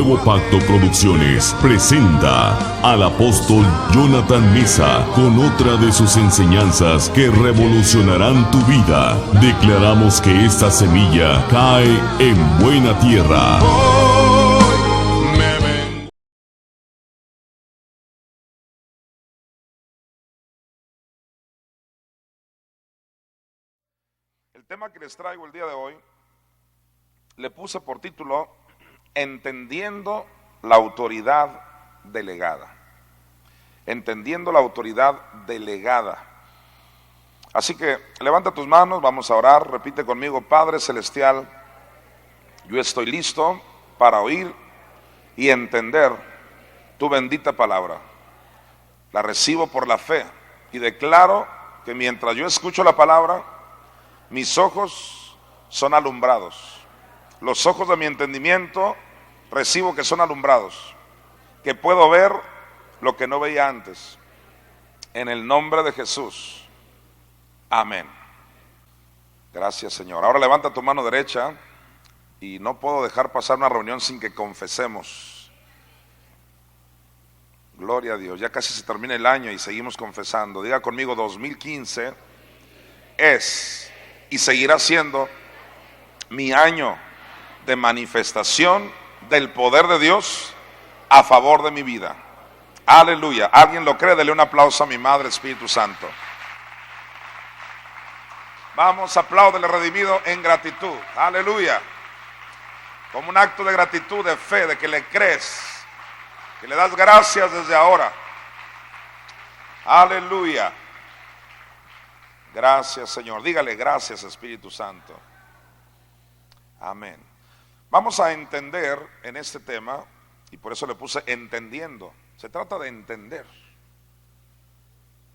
Nuevo Pacto Producciones presenta al apóstol Jonathan Meza con otra de sus enseñanzas que revolucionarán tu vida. Declaramos que esta semilla cae en buena tierra. El tema que les traigo el día de hoy le puse por título Entendiendo la autoridad delegada. Entendiendo la autoridad delegada. Así que levanta tus manos, vamos a orar, repite conmigo: Padre Celestial, yo estoy listo para oír y entender tu bendita palabra. La recibo por la fe y declaro que mientras yo escucho la palabra, mis ojos son alumbrados. Los ojos de mi entendimiento recibo que son alumbrados, que puedo ver lo que no veía antes. En el nombre de Jesús. Amén. Gracias, Señor. Ahora levanta tu mano derecha y no puedo dejar pasar una reunión sin que confesemos. Gloria a Dios. Ya casi se termina el año y seguimos confesando. Diga conmigo: 2015 es y seguirá siendo mi año de manifestación del poder de Dios a favor de mi vida. Aleluya. ¿Alguien lo cree? Dele un aplauso a mi Madre Espíritu Santo. Vamos, apláudele redimido en gratitud. Aleluya. Como un acto de gratitud, de fe, de que le crees, que le das gracias desde ahora. Aleluya. Gracias, Señor. Dígale: gracias, Espíritu Santo. Amén. Vamos a entender en este tema, y por eso le puse entendiendo. Se trata de entender.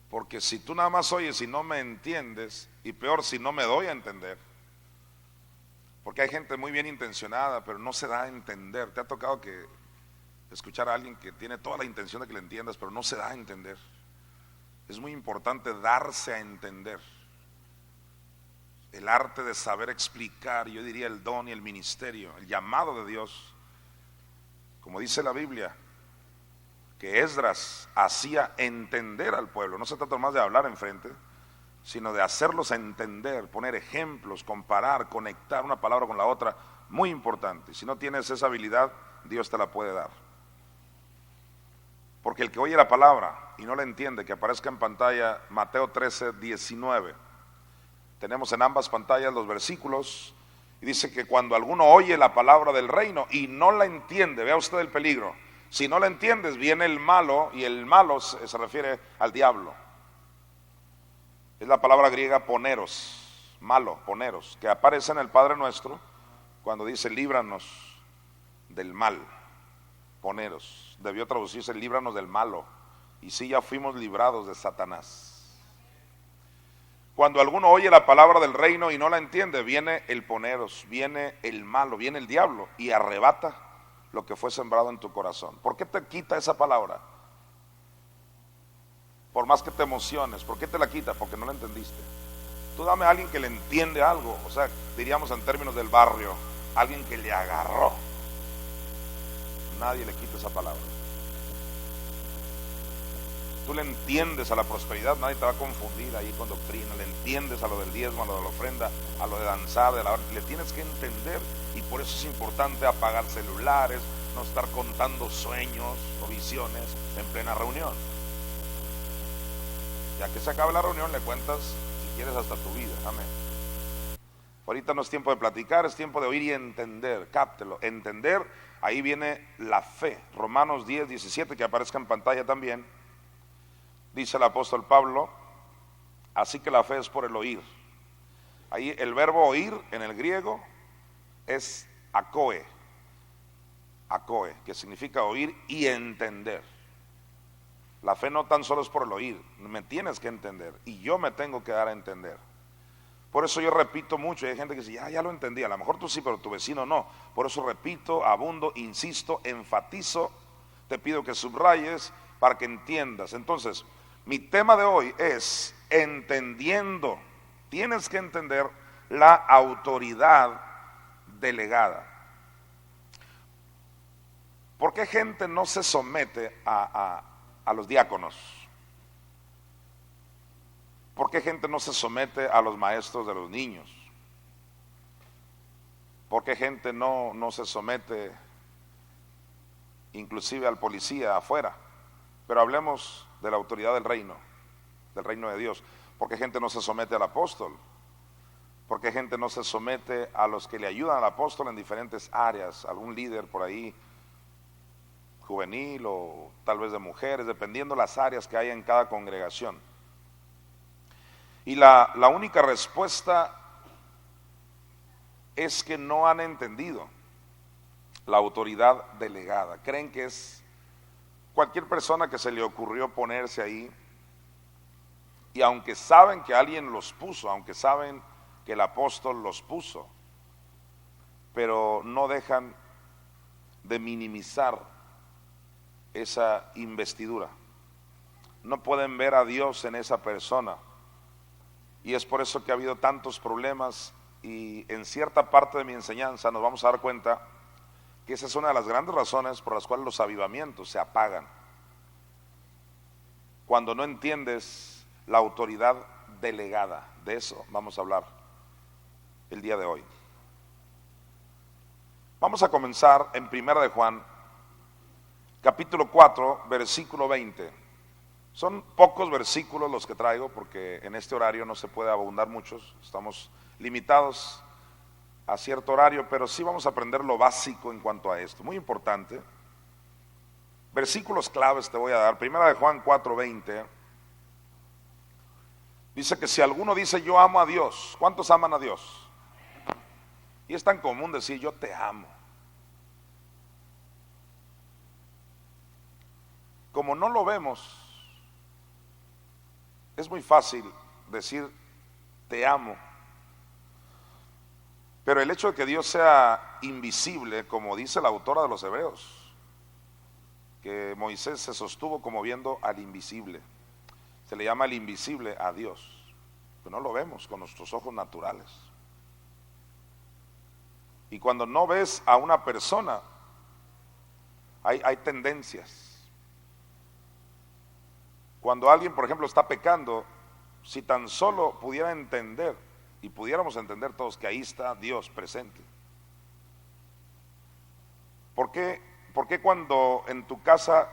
Porque si tú nada más oyes y no me entiendes, y peor si no me doy a entender, porque hay gente muy bien intencionada, pero no se da a entender. ¿Te ha tocado que escuchar a alguien que tiene toda la intención de que le entiendas, pero no se da a entender? Es muy importante darse a entender. El arte de saber explicar, yo diría el don y el ministerio, el llamado de Dios. Como dice la Biblia, que Esdras hacía entender al pueblo. No se trata más de hablar enfrente, sino de hacerlos entender, poner ejemplos, comparar, conectar una palabra con la otra. Muy importante. Si no tienes esa habilidad, Dios te la puede dar. Porque el que oye la palabra y no la entiende, que aparezca en pantalla Mateo 13, 19. Tenemos en ambas pantallas los versículos, y dice que cuando alguno oye la palabra del reino y no la entiende, vea usted el peligro. Si no la entiendes, viene el malo, y el malo se refiere al diablo. Es la palabra griega poneros, malo, poneros, que aparece en el Padre Nuestro cuando dice líbranos del mal. Poneros, debió traducirse líbranos del malo, y sí, ya fuimos librados de Satanás. Cuando alguno oye la palabra del reino y no la entiende, viene el poneros, viene el malo, viene el diablo y arrebata lo que fue sembrado en tu corazón. ¿Por qué te quita esa palabra? Por más que te emociones, ¿por qué te la quita? Porque no la entendiste. Tú dame a alguien que le entiende algo, o sea, diríamos en términos del barrio, alguien que le agarró. Nadie le quita esa palabra. Tú le entiendes a la prosperidad, nadie te va a confundir ahí con doctrina. Le entiendes a lo del diezmo, a lo de la ofrenda, a lo de danzar, de la hora. Le tienes que entender, y por eso es importante apagar celulares, no estar contando sueños o visiones en plena reunión. Ya que se acabe la reunión, le cuentas, si quieres, hasta tu vida. Amén. Ahorita no es tiempo de platicar, es tiempo de oír y entender. Cáptelo. Entender, ahí viene la fe. Romanos 10, 17, que aparezca en pantalla también. Dice el apóstol Pablo: así que la fe es por el oír. Ahí el verbo oír en el griego es akoe, que significa oír y entender. La fe no tan solo es por el oír, me tienes que entender y yo me tengo que dar a entender. Por eso yo repito mucho, y hay gente que dice, ya lo entendí, a lo mejor tú sí, pero tu vecino no. Por eso repito, abundo, insisto, enfatizo, te pido que subrayes para que entiendas. Entonces, mi tema de hoy es entendiendo. Tienes que entender la autoridad delegada. ¿Por qué gente no se somete a los diáconos? ¿Por qué gente no se somete a los maestros de los niños? ¿Por qué gente no se somete inclusive al policía afuera? Pero hablemos de la autoridad del reino de Dios. ¿Por qué gente no se somete al apóstol? ¿Por qué gente no se somete a los que le ayudan al apóstol en diferentes áreas? Algún líder por ahí, juvenil o tal vez de mujeres, dependiendo las áreas que hay en cada congregación. Y la única respuesta es que no han entendido la autoridad delegada. Creen que es cualquier persona que se le ocurrió ponerse ahí, y aunque saben que alguien los puso, aunque saben que el apóstol los puso, pero no dejan de minimizar esa investidura. No pueden ver a Dios en esa persona, y es por eso que ha habido tantos problemas. Y en cierta parte de mi enseñanza nos vamos a dar cuenta que esa es una de las grandes razones por las cuales los avivamientos se apagan. Cuando no entiendes la autoridad delegada. De eso vamos a hablar el día de hoy. Vamos a comenzar en 1 de Juan, capítulo 4, versículo 20. Son pocos versículos los que traigo porque en este horario no se puede abundar muchos. Estamos limitados a cierto horario, pero sí vamos a aprender lo básico en cuanto a esto, muy importante. Versículos claves te voy a dar. 1 de Juan 4:20 dice que si alguno dice yo amo a Dios, ¿cuántos aman a Dios? Y es tan común decir yo te amo. Como no lo vemos, es muy fácil decir te amo. Pero el hecho de que Dios sea invisible, como dice la autora de los Hebreos, que Moisés se sostuvo como viendo al invisible, se le llama el invisible a Dios, pero no lo vemos con nuestros ojos naturales. Y cuando no ves a una persona, hay tendencias. Cuando alguien, por ejemplo, está pecando, si tan solo pudiera entender, y pudiéramos entender todos que ahí está Dios presente. ¿Por qué cuando en tu casa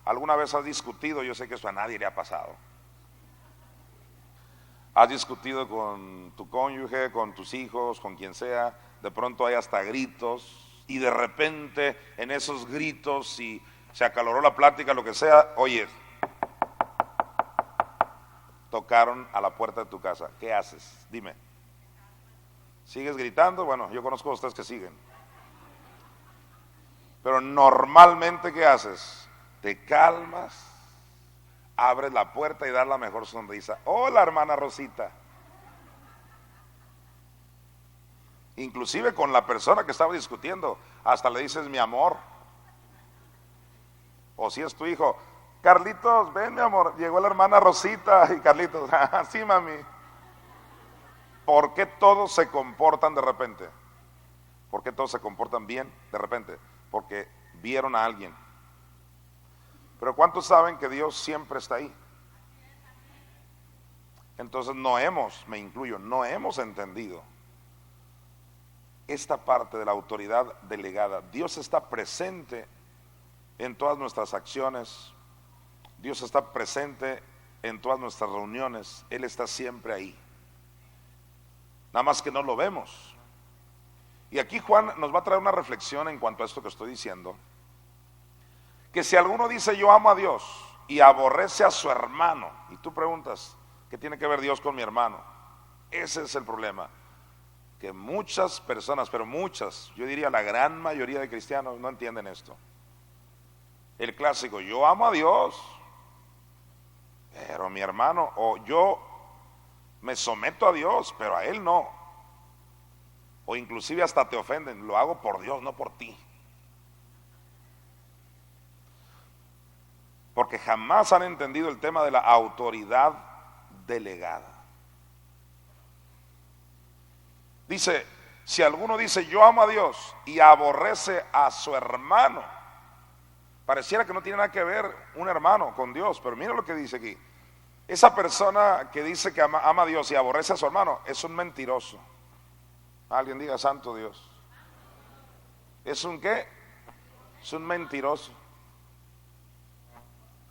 alguna vez has discutido? Yo sé que eso a nadie le ha pasado. Has discutido con tu cónyuge, con tus hijos, con quien sea, de pronto hay hasta gritos, y de repente en esos gritos, si se acaloró la plática, lo que sea, oye, tocaron a la puerta de tu casa. ¿Qué haces? Dime. ¿Sigues gritando? Bueno, yo conozco a ustedes que siguen. Pero normalmente, ¿qué haces? Te calmas, abres la puerta y das la mejor sonrisa. Hola, hermana Rosita. Inclusive con la persona que estaba discutiendo, hasta le dices mi amor. O si es tu hijo, Carlitos, ven mi amor, llegó la hermana Rosita. Y Carlitos, sí mami. ¿Por qué todos se comportan de repente? ¿Por qué todos se comportan bien de repente? Porque vieron a alguien. Pero ¿cuántos saben que Dios siempre está ahí? Entonces me incluyo, no hemos entendido esta parte de la autoridad delegada. Dios está presente en todas nuestras acciones. Dios está presente en todas nuestras reuniones. Él está siempre ahí. Nada más que no lo vemos. Y aquí Juan nos va a traer una reflexión en cuanto a esto que estoy diciendo. Que si alguno dice yo amo a Dios y aborrece a su hermano, y tú preguntas, ¿qué tiene que ver Dios con mi hermano? Ese es el problema. Que muchas personas, pero muchas, yo diría la gran mayoría de cristianos no entienden esto. El clásico, yo amo a Dios, pero mi hermano, o yo me someto a Dios, pero a Él no. O inclusive hasta te ofenden, lo hago por Dios, no por ti. Porque jamás han entendido el tema de la autoridad delegada. Dice, si alguno dice yo amo a Dios y aborrece a su hermano, Pareciera que no tiene nada que ver un hermano con Dios, pero mira lo que dice aquí. Esa persona que dice que ama a Dios y aborrece a su hermano es un mentiroso. Alguien diga santo Dios. ¿Es un qué? Es un mentiroso.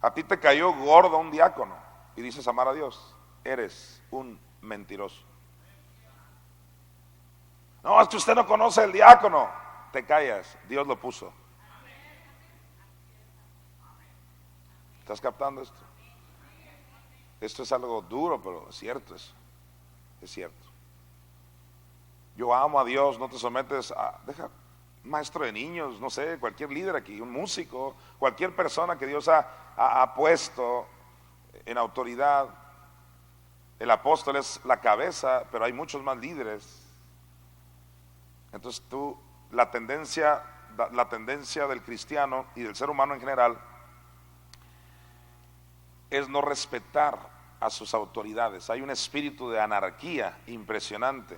A ti te cayó gordo un diácono y dices amar a Dios. Eres un mentiroso. No, es que usted no conoce al diácono. Te callas, Dios lo puso. ¿Estás captando esto? Esto es algo duro, pero es cierto eso. Es cierto. Yo amo a Dios, no te sometes a... Deja, maestro de niños, no sé, cualquier líder aquí, un músico, cualquier persona que Dios ha puesto en autoridad. El apóstol es la cabeza, pero hay muchos más líderes. Entonces la tendencia del cristiano y del ser humano en general es no respetar a sus autoridades. Hay un espíritu de anarquía impresionante.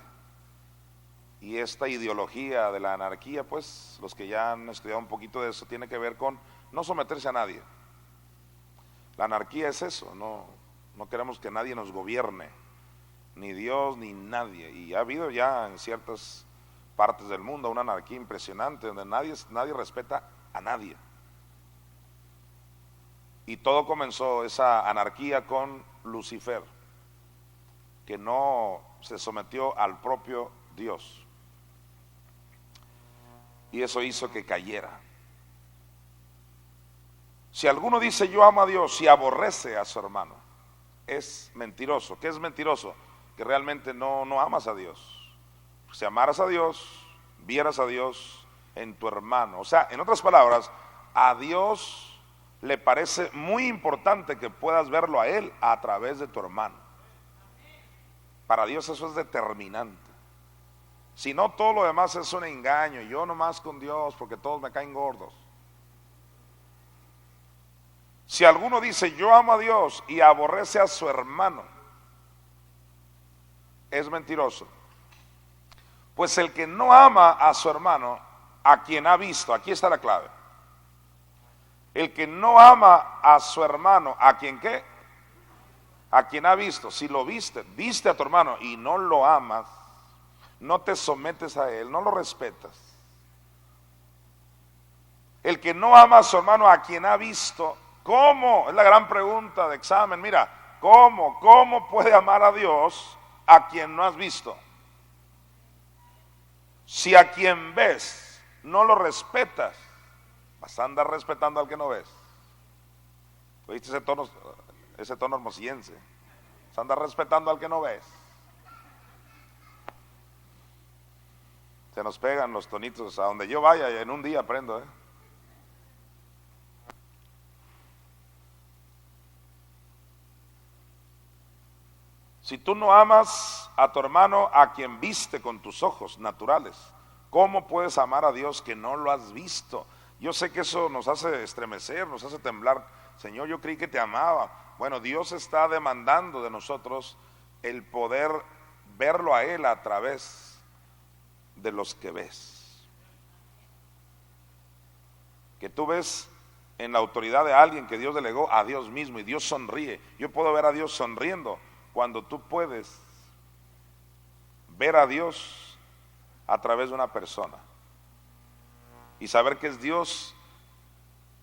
Y esta ideología de la anarquía, pues los que ya han estudiado un poquito de eso, tiene que ver con no someterse a nadie. La anarquía es eso, no queremos que nadie nos gobierne, ni Dios ni nadie. Y ha habido ya en ciertas partes del mundo una anarquía impresionante donde nadie respeta a nadie. Y todo comenzó esa anarquía con Lucifer, que no se sometió al propio Dios. Y eso hizo que cayera. Si alguno dice yo amo a Dios y aborrece a su hermano, es mentiroso. ¿Qué es mentiroso? Que realmente no amas a Dios. Si amaras a Dios, vieras a Dios en tu hermano. O sea, en otras palabras, a Dios le parece muy importante que puedas verlo a Él a través de tu hermano. Para Dios eso es determinante. Si no, todo lo demás es un engaño. Yo nomás con Dios porque todos me caen gordos. Si alguno dice yo amo a Dios y aborrece a su hermano, es mentiroso. Pues el que no ama a su hermano, a quien ha visto, aquí está la clave. El que no ama a su hermano, ¿a quien qué? A quien ha visto. Si lo viste a tu hermano y no lo amas, no te sometes a él, no lo respetas. El que no ama a su hermano, a quien ha visto, ¿cómo? Es la gran pregunta de examen. Mira, ¿cómo puede amar a Dios a quien no has visto? Si a quien ves no lo respetas, vas a andar respetando al que no ves. ¿Oíste ese tono hermosillense? Vas a andar respetando al que no ves. Se nos pegan los tonitos, a donde yo vaya, en un día aprendo, Si tú no amas a tu hermano a quien viste con tus ojos naturales, ¿cómo puedes amar a Dios que no lo has visto? Yo sé que eso nos hace estremecer, nos hace temblar. Señor, yo creí que te amaba. Bueno, Dios está demandando de nosotros el poder verlo a Él a través de los que ves. Que tú ves en la autoridad de alguien que Dios delegó a Dios mismo y Dios sonríe. Yo puedo ver a Dios sonriendo cuando tú puedes ver a Dios a través de una persona y saber que es Dios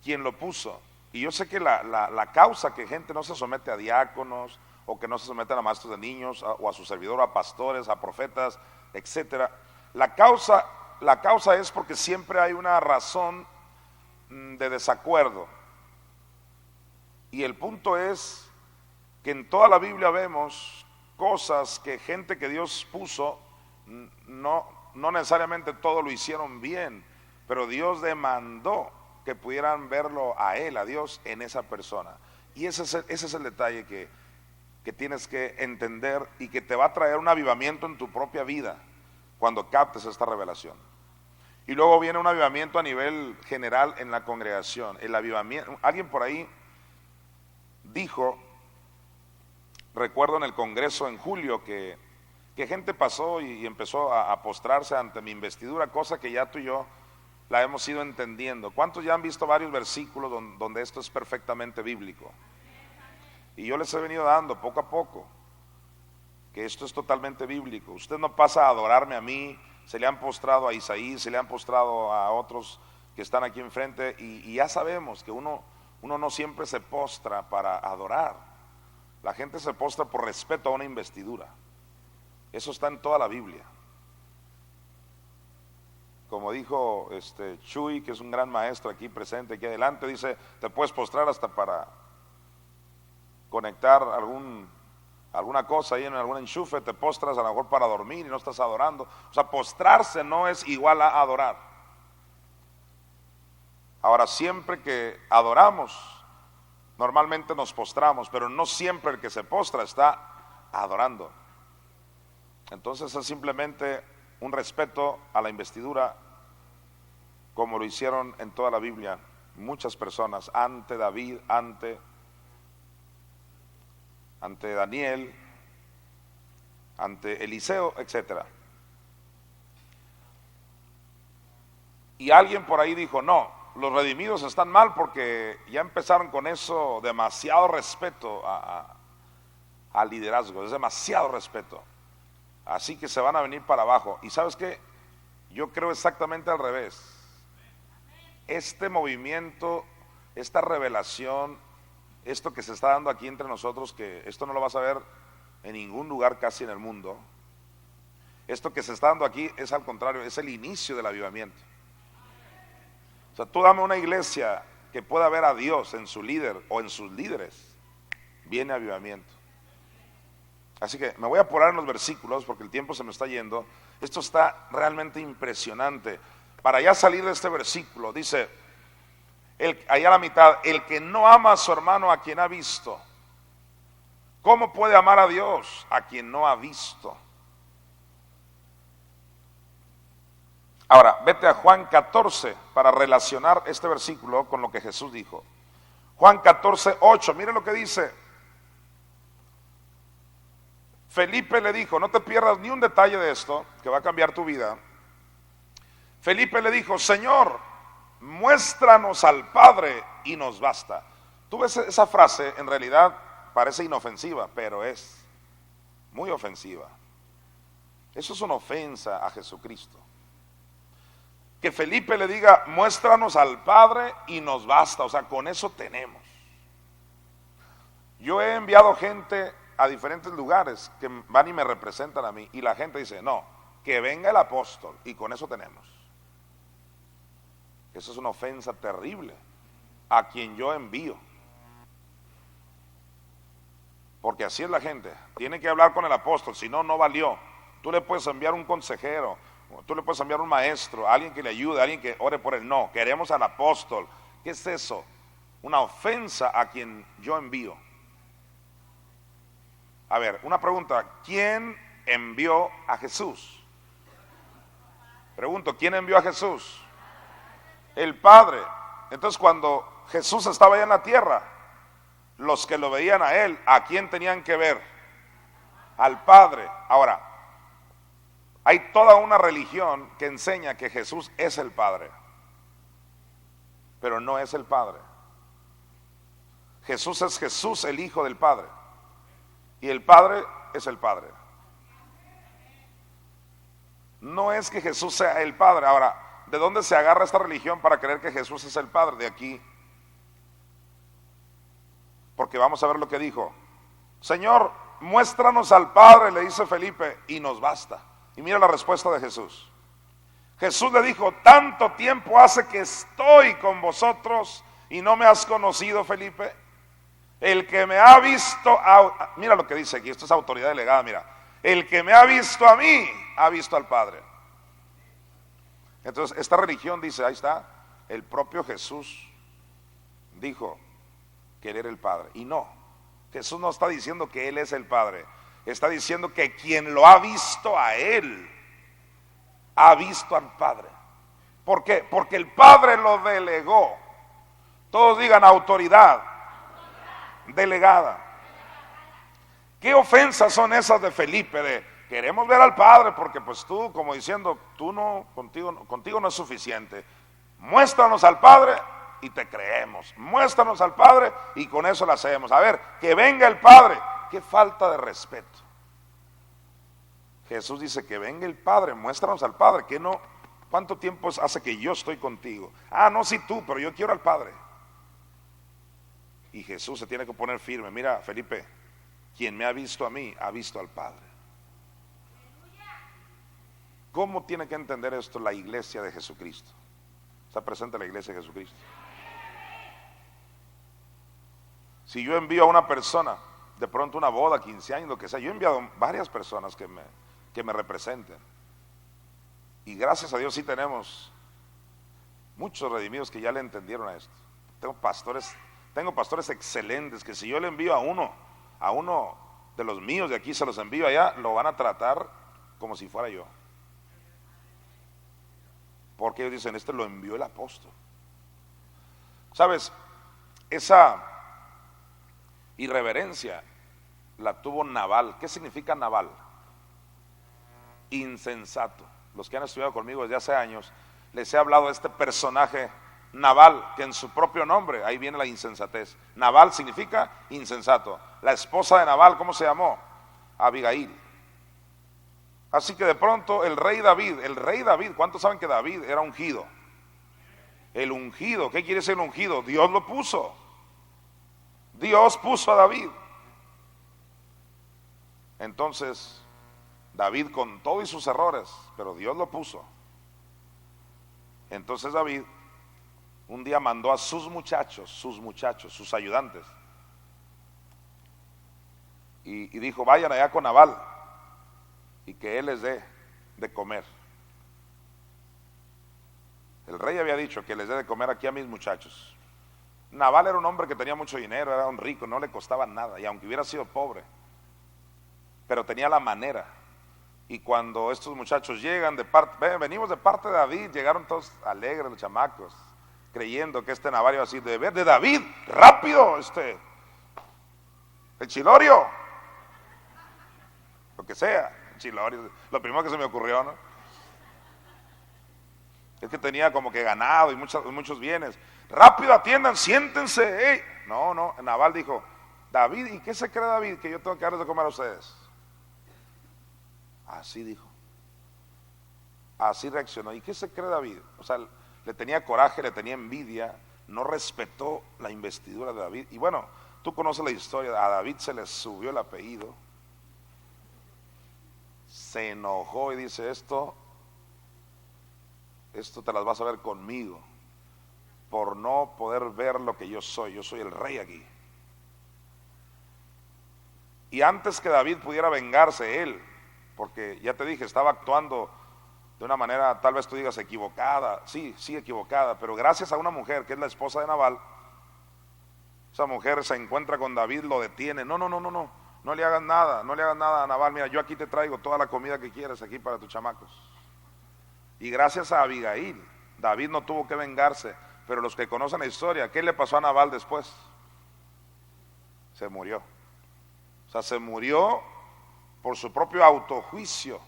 quien lo puso. Y yo sé que la causa que gente no se somete a diáconos o que no se someten a maestros de niños o a su servidor, a pastores, a profetas, etcétera, la causa es porque siempre hay una razón de desacuerdo. Y el punto es que en toda la Biblia vemos cosas que gente que Dios puso, no necesariamente todo lo hicieron bien, pero Dios demandó que pudieran verlo a Él, a Dios, en esa persona. Y ese es el detalle que tienes que entender y que te va a traer un avivamiento en tu propia vida cuando captes esta revelación. Y luego viene un avivamiento a nivel general en la congregación. El avivamiento, alguien por ahí dijo, recuerdo en el congreso en julio que gente pasó y empezó a postrarse ante mi investidura, cosa que ya tú y yo la hemos ido entendiendo. ¿Cuántos ya han visto varios versículos donde esto es perfectamente bíblico? Y yo les he venido dando poco a poco que esto es totalmente bíblico. Usted no pasa a adorarme a mí, se le han postrado a Isaí, se le han postrado a otros que están aquí enfrente, y ya sabemos que uno no siempre se postra para adorar. La gente se postra por respeto a una investidura. Eso está en toda la Biblia. Como dijo Chuy, que es un gran maestro aquí presente, aquí adelante, dice, te puedes postrar hasta para conectar alguna cosa ahí en algún enchufe, te postras a lo mejor para dormir y no estás adorando. O sea, postrarse no es igual a adorar. Ahora, siempre que adoramos, normalmente nos postramos, pero no siempre el que se postra está adorando. Entonces es simplemente un respeto a la investidura, como lo hicieron en toda la Biblia muchas personas, ante David, ante Daniel, ante Eliseo, etcétera. Y alguien por ahí dijo, no, los redimidos están mal porque ya empezaron con eso, demasiado respeto al liderazgo, es demasiado respeto, así que se van a venir para abajo. Y ¿sabes qué? Yo creo exactamente al revés. Este movimiento, esta revelación, esto que se está dando aquí entre nosotros, que esto no lo vas a ver en ningún lugar casi en el mundo, esto que se está dando aquí es al contrario, es el inicio del avivamiento. O sea, tú dame una iglesia que pueda ver a Dios en su líder o en sus líderes, viene avivamiento. Así que me voy a apurar en los versículos porque el tiempo se me está yendo. Esto está realmente impresionante. Para ya salir de este versículo, dice, allá a la mitad, el que no ama a su hermano a quien ha visto, ¿cómo puede amar a Dios a quien no ha visto? Ahora, vete a Juan 14 para relacionar este versículo con lo que Jesús dijo. Juan 14, 8, mire lo que dice. Felipe le dijo, no te pierdas ni un detalle de esto, que va a cambiar tu vida. Felipe le dijo, Señor, muéstranos al Padre y nos basta. Tú ves esa frase, en realidad parece inofensiva, pero es muy ofensiva. Eso es una ofensa a Jesucristo. Que Felipe le diga, muéstranos al Padre y nos basta, o sea, con eso tenemos. Yo he enviado gente a diferentes lugares que van y me representan a mí, y la gente dice, no, que venga el apóstol y con eso tenemos. Eso es una ofensa terrible a quien yo envío. Porque así es la gente, tiene que hablar con el apóstol, si no, no valió. Tú le puedes enviar un consejero, tú le puedes enviar un maestro, alguien que le ayude, alguien que ore por él. No, queremos al apóstol. ¿Qué es eso? Una ofensa a quien yo envío. A ver, una pregunta, ¿quién envió a Jesús? Pregunto, ¿quién envió a Jesús? El Padre. Entonces cuando Jesús estaba allá en la tierra, los que lo veían a él, ¿a quién tenían que ver? Al Padre. Ahora, hay toda una religión que enseña que Jesús es el Padre, pero no es el Padre. Jesús es Jesús, el Hijo del Padre, y el Padre es el Padre. No es que Jesús sea el Padre. Ahora, ¿de dónde se agarra esta religión para creer que Jesús es el Padre? De aquí. Porque vamos a ver lo que dijo. Señor, muéstranos al Padre, le dice Felipe, y nos basta. Y mira la respuesta de Jesús. Jesús le dijo, tanto tiempo hace que estoy con vosotros y no me has conocido, Felipe. El que me ha visto, mira lo que dice aquí, esto es autoridad delegada, mira. El que me ha visto a mí, ha visto al Padre. Entonces esta religión dice, ahí está, el propio Jesús dijo que él era el Padre. Y no, Jesús no está diciendo que él es el Padre, está diciendo que quien lo ha visto a él, ha visto al Padre. ¿Por qué? Porque el Padre lo delegó. Todos digan autoridad delegada. ¿Qué ofensas son esas de Felipe? De queremos ver al Padre porque pues tú, como diciendo, tú no, contigo no es suficiente. Muéstranos al Padre y te creemos. Muéstranos al Padre y con eso lo hacemos. A ver, que venga el Padre. Qué falta de respeto. Jesús dice que venga el Padre, muéstranos al Padre. Que no, ¿cuánto tiempo hace que yo estoy contigo? Ah, no, sí tú, pero yo quiero al Padre. Y Jesús se tiene que poner firme. Mira, Felipe, quien me ha visto a mí, ha visto al Padre. ¿Cómo tiene que entender esto la iglesia de Jesucristo? ¿Está presente la iglesia de Jesucristo? Si yo envío a una persona, de pronto una boda, 15 años, lo que sea, yo he enviado varias personas que me representen. Y gracias a Dios sí tenemos muchos redimidos que ya le entendieron a esto. Tengo pastores excelentes que si yo le envío a uno de los míos de aquí, se los envío allá, lo van a tratar como si fuera yo. Porque ellos dicen, este lo envió el apóstol. ¿Sabes? Esa irreverencia la tuvo Nabal. ¿Qué significa Nabal? Insensato. Los que han estudiado conmigo desde hace años, les he hablado de este personaje Nabal, que en su propio nombre, ahí viene la insensatez. Nabal significa insensato. La esposa de Nabal, ¿cómo se llamó? Abigail. Así que de pronto el rey David, ¿cuántos saben que David era ungido? El ungido, ¿qué quiere decir el ungido? Dios lo puso. Dios puso a David. Entonces, David con todos y sus errores, pero Dios lo puso. Entonces David un día mandó a sus muchachos, sus ayudantes, y dijo, vayan allá con Nabal y que él les dé de comer. El rey había dicho que les dé de comer aquí a mis muchachos. Nabal era un hombre que tenía mucho dinero, era un rico, no le costaba nada, y aunque hubiera sido pobre, pero tenía la manera. Y cuando estos muchachos llegan venimos de parte de David, llegaron todos alegres los chamacos, creyendo que este Nabal iba a decir, de David, rápido, el chilorio, lo que sea. Chilorio, lo primero que se me ocurrió, ¿no? Es que tenía como que ganado y muchos bienes. Rápido, atiendan, siéntense. ¡Ey! No, Nabal dijo, David, ¿y qué se cree David? Que yo tengo que darles de comer a ustedes. Así dijo. Así reaccionó. ¿Y qué se cree David? O sea, le tenía coraje, le tenía envidia, no respetó la investidura de David. Y bueno, tú conoces la historia, a David se le subió el apellido. Se enojó y dice, esto te las vas a ver conmigo, por no poder ver lo que yo soy el rey aquí. Y antes que David pudiera vengarse él, porque ya te dije, estaba actuando de una manera, tal vez tú digas equivocada, sí, equivocada, pero gracias a una mujer que es la esposa de Nabal, esa mujer se encuentra con David, lo detiene, no le hagas nada a Nabal, mira, yo aquí te traigo toda la comida que quieres aquí para tus chamacos. Y gracias a Abigail, David no tuvo que vengarse, pero los que conocen la historia, ¿qué le pasó a Nabal después? Se murió. O sea, se murió por su propio autojuicio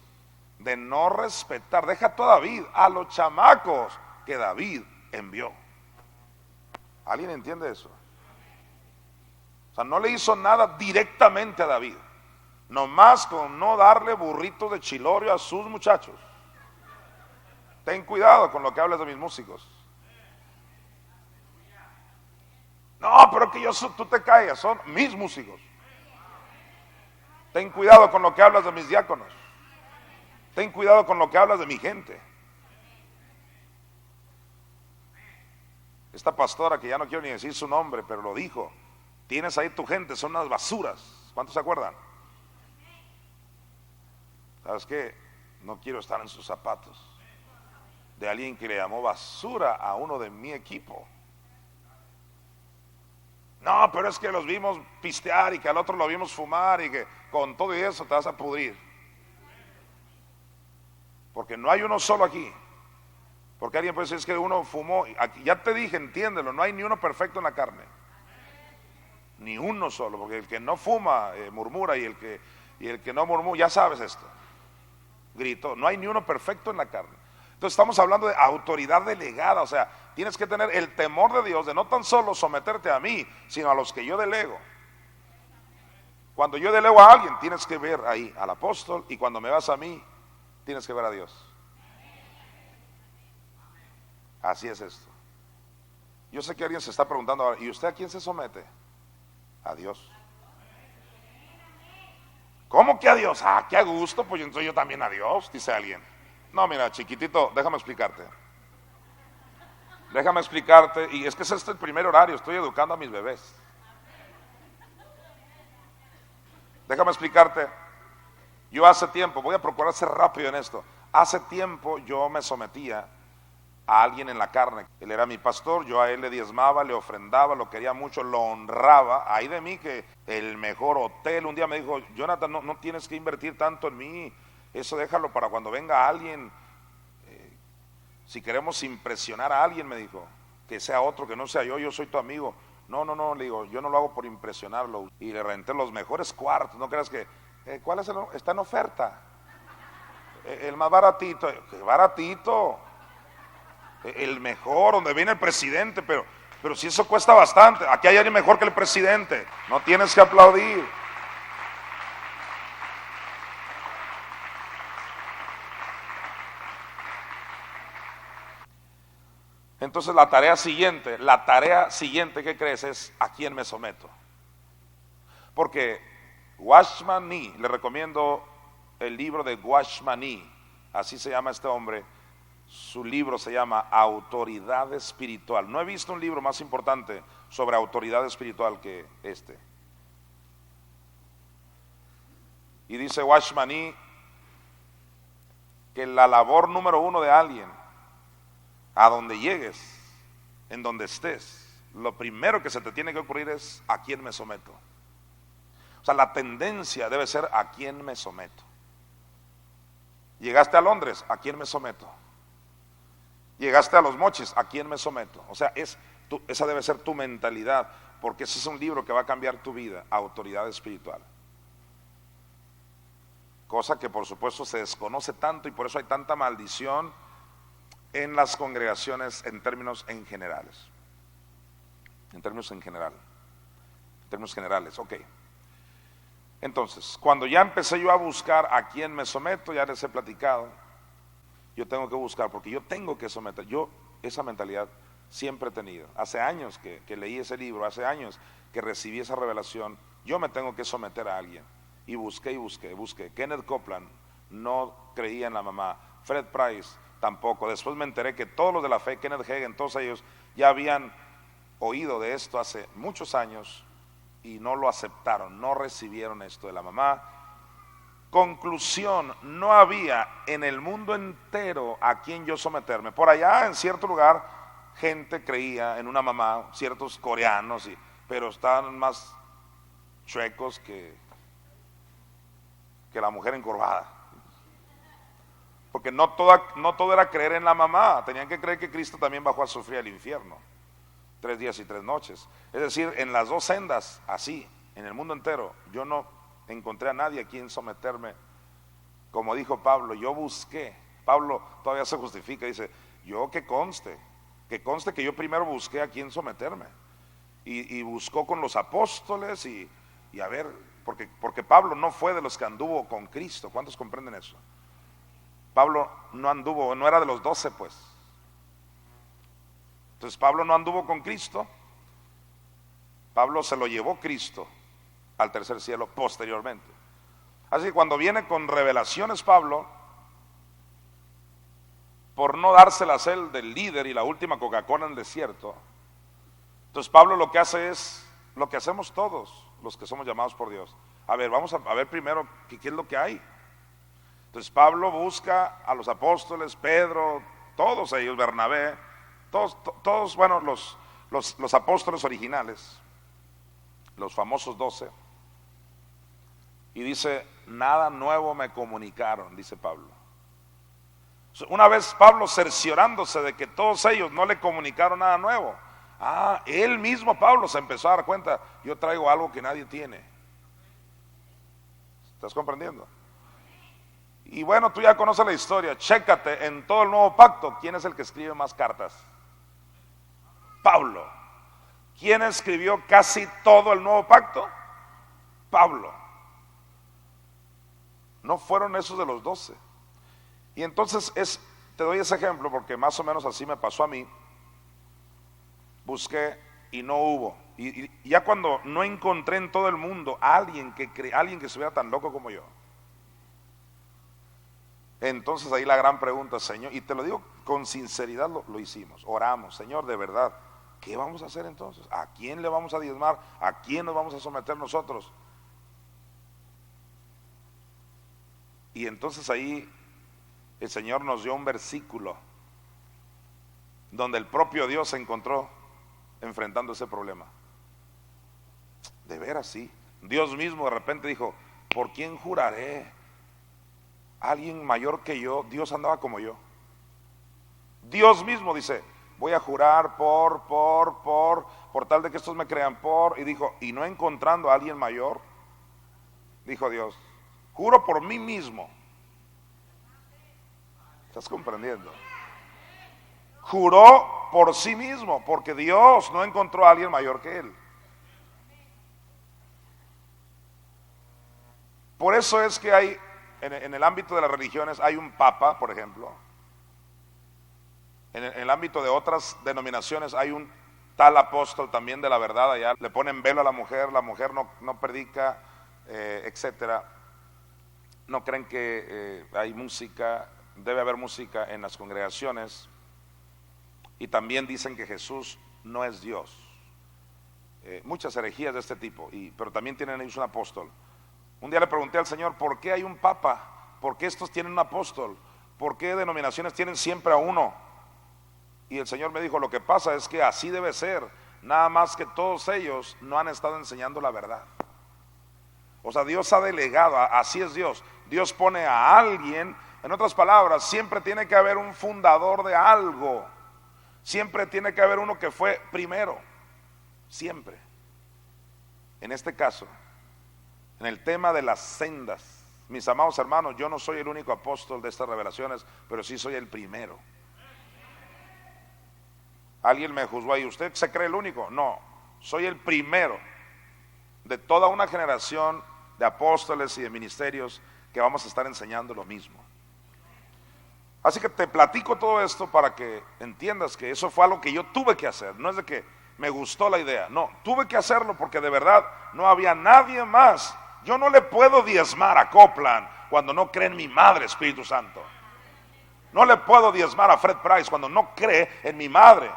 de no respetar, deja tú a David, a los chamacos que David envió. ¿Alguien entiende eso? O sea, no le hizo nada directamente a David, nomás con no darle burritos de chilorio a sus muchachos. Ten cuidado con lo que hablas de mis músicos. No, pero que tú te callas, son mis músicos. Ten cuidado con lo que hablas de mis diáconos. Ten cuidado con lo que hablas de mi gente. Esta pastora, que ya no quiero ni decir su nombre, pero lo dijo, tienes ahí tu gente, son unas basuras. ¿Cuántos se acuerdan? ¿Sabes qué? No quiero estar en sus zapatos de alguien que le llamó basura a uno de mi equipo. No, pero es que los vimos pistear y que al otro lo vimos fumar y que con todo y eso te vas a pudrir. Porque no hay uno solo aquí. Porque alguien puede decir, es que uno fumó. Aquí, ya te dije, entiéndelo, no hay ni uno perfecto en la carne. Ni uno solo, porque el que no fuma murmura y el que no murmura, ya sabes esto. Grito, no hay ni uno perfecto en la carne. Entonces estamos hablando de autoridad delegada, o sea, tienes que tener el temor de Dios, de no tan solo someterte a mí, sino a los que yo delego. Cuando yo delego a alguien, tienes que ver ahí al apóstol, y cuando me vas a mí, tienes que ver a Dios. Así es esto. Yo sé que alguien se está preguntando ahora, ¿y usted a quién se somete? A Dios. ¿Cómo que a Dios? Ah, qué a gusto, pues entonces yo también a Dios, dice alguien. No, mira, chiquitito, déjame explicarte. Déjame explicarte, y es que este es el primer horario, estoy educando a mis bebés. Déjame explicarte. Yo hace tiempo, voy a procurar ser rápido en esto. Hace tiempo yo me sometía a alguien en la carne. Él era mi pastor, yo a él le diezmaba, le ofrendaba, lo quería mucho, lo honraba. Ahí de mí que el mejor hotel. Un día me dijo, Jonathan, no tienes que invertir tanto en mí, eso déjalo para cuando venga alguien. Si queremos impresionar a alguien, me dijo, que sea otro, que no sea yo soy tu amigo. No, le digo, yo no lo hago por impresionarlo. Y le renté los mejores cuartos, no creas que, ¿cuál es está en oferta? El más baratito, ¿qué baratito? El mejor, donde viene el presidente, pero si eso cuesta bastante, aquí hay alguien mejor que el presidente, no tienes que aplaudir. Entonces la tarea siguiente, ¿qué crees? Es a quién me someto. Porque Watchman Nee, le recomiendo el libro de Watchman Nee, así se llama este hombre. Su libro se llama Autoridad Espiritual. No he visto un libro más importante sobre autoridad espiritual que este. Y dice Watchman Nee que la labor número uno de alguien, a donde llegues, en donde estés, lo primero que se te tiene que ocurrir es a quién me someto. O sea, la tendencia debe ser a quién me someto. Llegaste a Londres, ¿a quién me someto? Llegaste a Los Mochis, ¿a quién me someto? O sea, esa debe ser tu mentalidad, porque ese es un libro que va a cambiar tu vida, autoridad espiritual. Cosa que por supuesto se desconoce tanto y por eso hay tanta maldición en las congregaciones en términos generales. En términos generales, ok. Entonces, cuando ya empecé yo a buscar a quién me someto, ya les he platicado, yo tengo que buscar, porque yo tengo que someter. Yo esa mentalidad siempre he tenido. Hace años que leí ese libro, hace años que recibí esa revelación, yo me tengo que someter a alguien. Y busqué. Kenneth Copeland no creía en la mamá, Fred Price tampoco. Después me enteré que todos los de la fe, Kenneth Hagin, todos ellos ya habían oído de esto hace muchos años y no lo aceptaron, no recibieron esto de la mamá. Conclusión, no había en el mundo entero a quien yo someterme. Por allá en cierto lugar gente creía en una mamá, ciertos coreanos, pero estaban más chuecos que la mujer encorvada. Porque no todo era creer en la mamá, tenían que creer que Cristo también bajó a sufrir al infierno 3 días y 3 noches. Es decir, en las dos sendas, así, en el mundo entero, yo no encontré a nadie a quien someterme. Como dijo Pablo, yo busqué. Pablo todavía se justifica, dice, yo que conste que yo primero busqué a quien someterme. Y buscó con los apóstoles y a ver, porque Pablo no fue de los que anduvo con Cristo. ¿Cuántos comprenden eso? Pablo no anduvo, no era de los 12 pues. Entonces Pablo no anduvo con Cristo. Pablo se lo llevó Cristo al tercer cielo posteriormente. Así que cuando viene con revelaciones Pablo, por no dárselas él del líder y la última Coca-Cola en el desierto, entonces Pablo lo que hace es lo que hacemos todos los que somos llamados por Dios. A ver, vamos a ver primero qué es lo que hay. Entonces Pablo busca a los apóstoles, Pedro, todos ellos, Bernabé, todos bueno, los apóstoles originales, los famosos 12, y dice, nada nuevo me comunicaron, dice Pablo. Una vez Pablo cerciorándose de que todos ellos no le comunicaron nada nuevo, él mismo Pablo se empezó a dar cuenta, yo traigo algo que nadie tiene. ¿Estás comprendiendo? Y bueno, tú ya conoces la historia, chécate en todo el nuevo pacto, ¿quién es el que escribe más cartas? Pablo. ¿Quién escribió casi todo el nuevo pacto? Pablo. No fueron esos de los 12. Y entonces te doy ese ejemplo porque más o menos así me pasó a mí. Busqué y no hubo. Y ya cuando no encontré en todo el mundo a alguien que estuviera tan loco como yo, entonces ahí la gran pregunta, Señor, y te lo digo con sinceridad, lo hicimos, oramos, Señor, de verdad, ¿qué vamos a hacer entonces? ¿A quién le vamos a diezmar? ¿A quién nos vamos a someter nosotros? Y entonces ahí el Señor nos dio un versículo donde el propio Dios se encontró enfrentando ese problema. De veras, sí. Dios mismo de repente dijo, ¿por quién juraré? Alguien mayor que yo. Dios andaba como yo. Dios mismo dice, voy a jurar por tal de que estos me crean y dijo, y no encontrando a alguien mayor, dijo Dios, juro por mí mismo. ¿Estás comprendiendo? Juró por sí mismo, porque Dios no encontró a alguien mayor que él. Por eso es que hay, en el ámbito de las religiones, hay un papa, por ejemplo. En el ámbito de otras denominaciones hay un tal apóstol también de la verdad. Allá le ponen velo a la mujer no predica, etcétera. No creen que hay música, debe haber música en las congregaciones. Y también dicen que Jesús no es Dios. Muchas herejías de este tipo, pero también tienen ellos un apóstol. Un día le pregunté al Señor, ¿por qué hay un papa? ¿Por qué estos tienen un apóstol? ¿Por qué denominaciones tienen siempre a uno? Y el Señor me dijo, lo que pasa es que así debe ser, nada más que todos ellos no han estado enseñando la verdad. O sea, Dios ha delegado, así es Dios. Dios pone a alguien, en otras palabras, siempre tiene que haber un fundador de algo. Siempre tiene que haber uno que fue primero, siempre. En este caso, en el tema de las sendas, mis amados hermanos, yo no soy el único apóstol de estas revelaciones, pero sí soy el primero. Alguien me juzgó ahí, ¿usted se cree el único? No, soy el primero de toda una generación de apóstoles y de ministerios que vamos a estar enseñando lo mismo. Así que te platico todo esto para que entiendas que eso fue algo que yo tuve que hacer. No es de que me gustó la idea, no, tuve que hacerlo porque de verdad no había nadie más. Yo no le puedo diezmar a Copland cuando no cree en mi madre, Espíritu Santo. No le puedo diezmar a Fred Price cuando no cree en mi madre.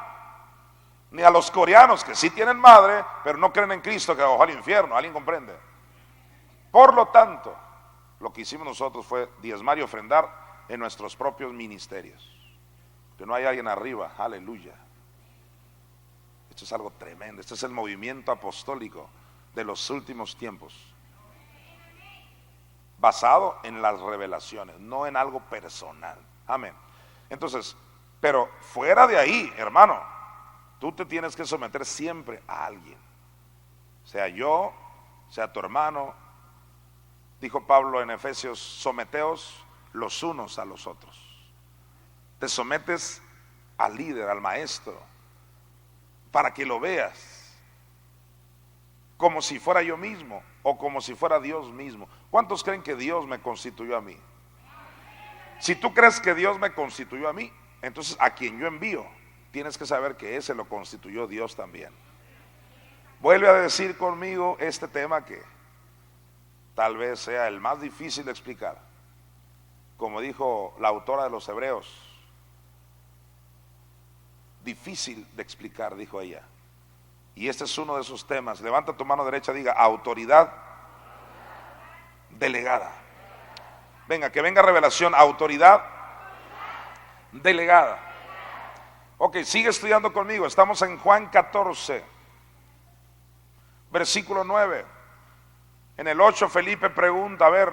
Ni a los coreanos que sí tienen madre, pero no creen en Cristo, que bajó al infierno. ¿Alguien comprende? Por lo tanto, lo que hicimos nosotros fue diezmar y ofrendar en nuestros propios ministerios. Que no hay alguien arriba, aleluya. Esto es algo tremendo. Este es el movimiento apostólico de los últimos tiempos, basado en las revelaciones, no en algo personal. Amén. Entonces, pero fuera de ahí, hermano, tú te tienes que someter siempre a alguien, sea yo, sea tu hermano. Dijo Pablo en Efesios, someteos los unos a los otros. Te sometes al líder, al maestro, para que lo veas como si fuera yo mismo o como si fuera Dios mismo. ¿Cuántos creen que Dios me constituyó a mí? Si tú crees que Dios me constituyó a mí, entonces a quien yo envío, tienes que saber que ese lo constituyó Dios también. Vuelve a decir conmigo este tema que tal vez sea el más difícil de explicar. Como dijo la autora de los Hebreos, difícil de explicar, dijo ella. Y este es uno de esos temas. Levanta tu mano derecha, diga autoridad delegada. Venga, que venga revelación, autoridad delegada. Ok, sigue estudiando conmigo. Estamos en Juan 14, versículo 9. En el 8 Felipe pregunta, a ver,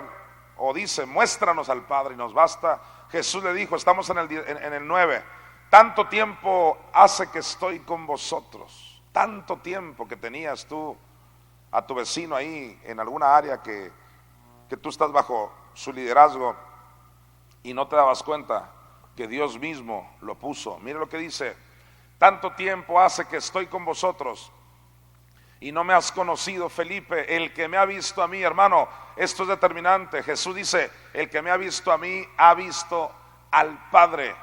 o dice, muéstranos al Padre y nos basta. Jesús le dijo, estamos en el 9, tanto tiempo hace que estoy con vosotros, tanto tiempo que tenías tú a tu vecino ahí en alguna área que tú estás bajo su liderazgo, y no te dabas cuenta que Dios mismo lo puso. Mire lo que dice: tanto tiempo hace que estoy con vosotros y no me has conocido, Felipe. El que me ha visto a mí, hermano, esto es determinante. Jesús dice: el que me ha visto a mí ha visto al Padre.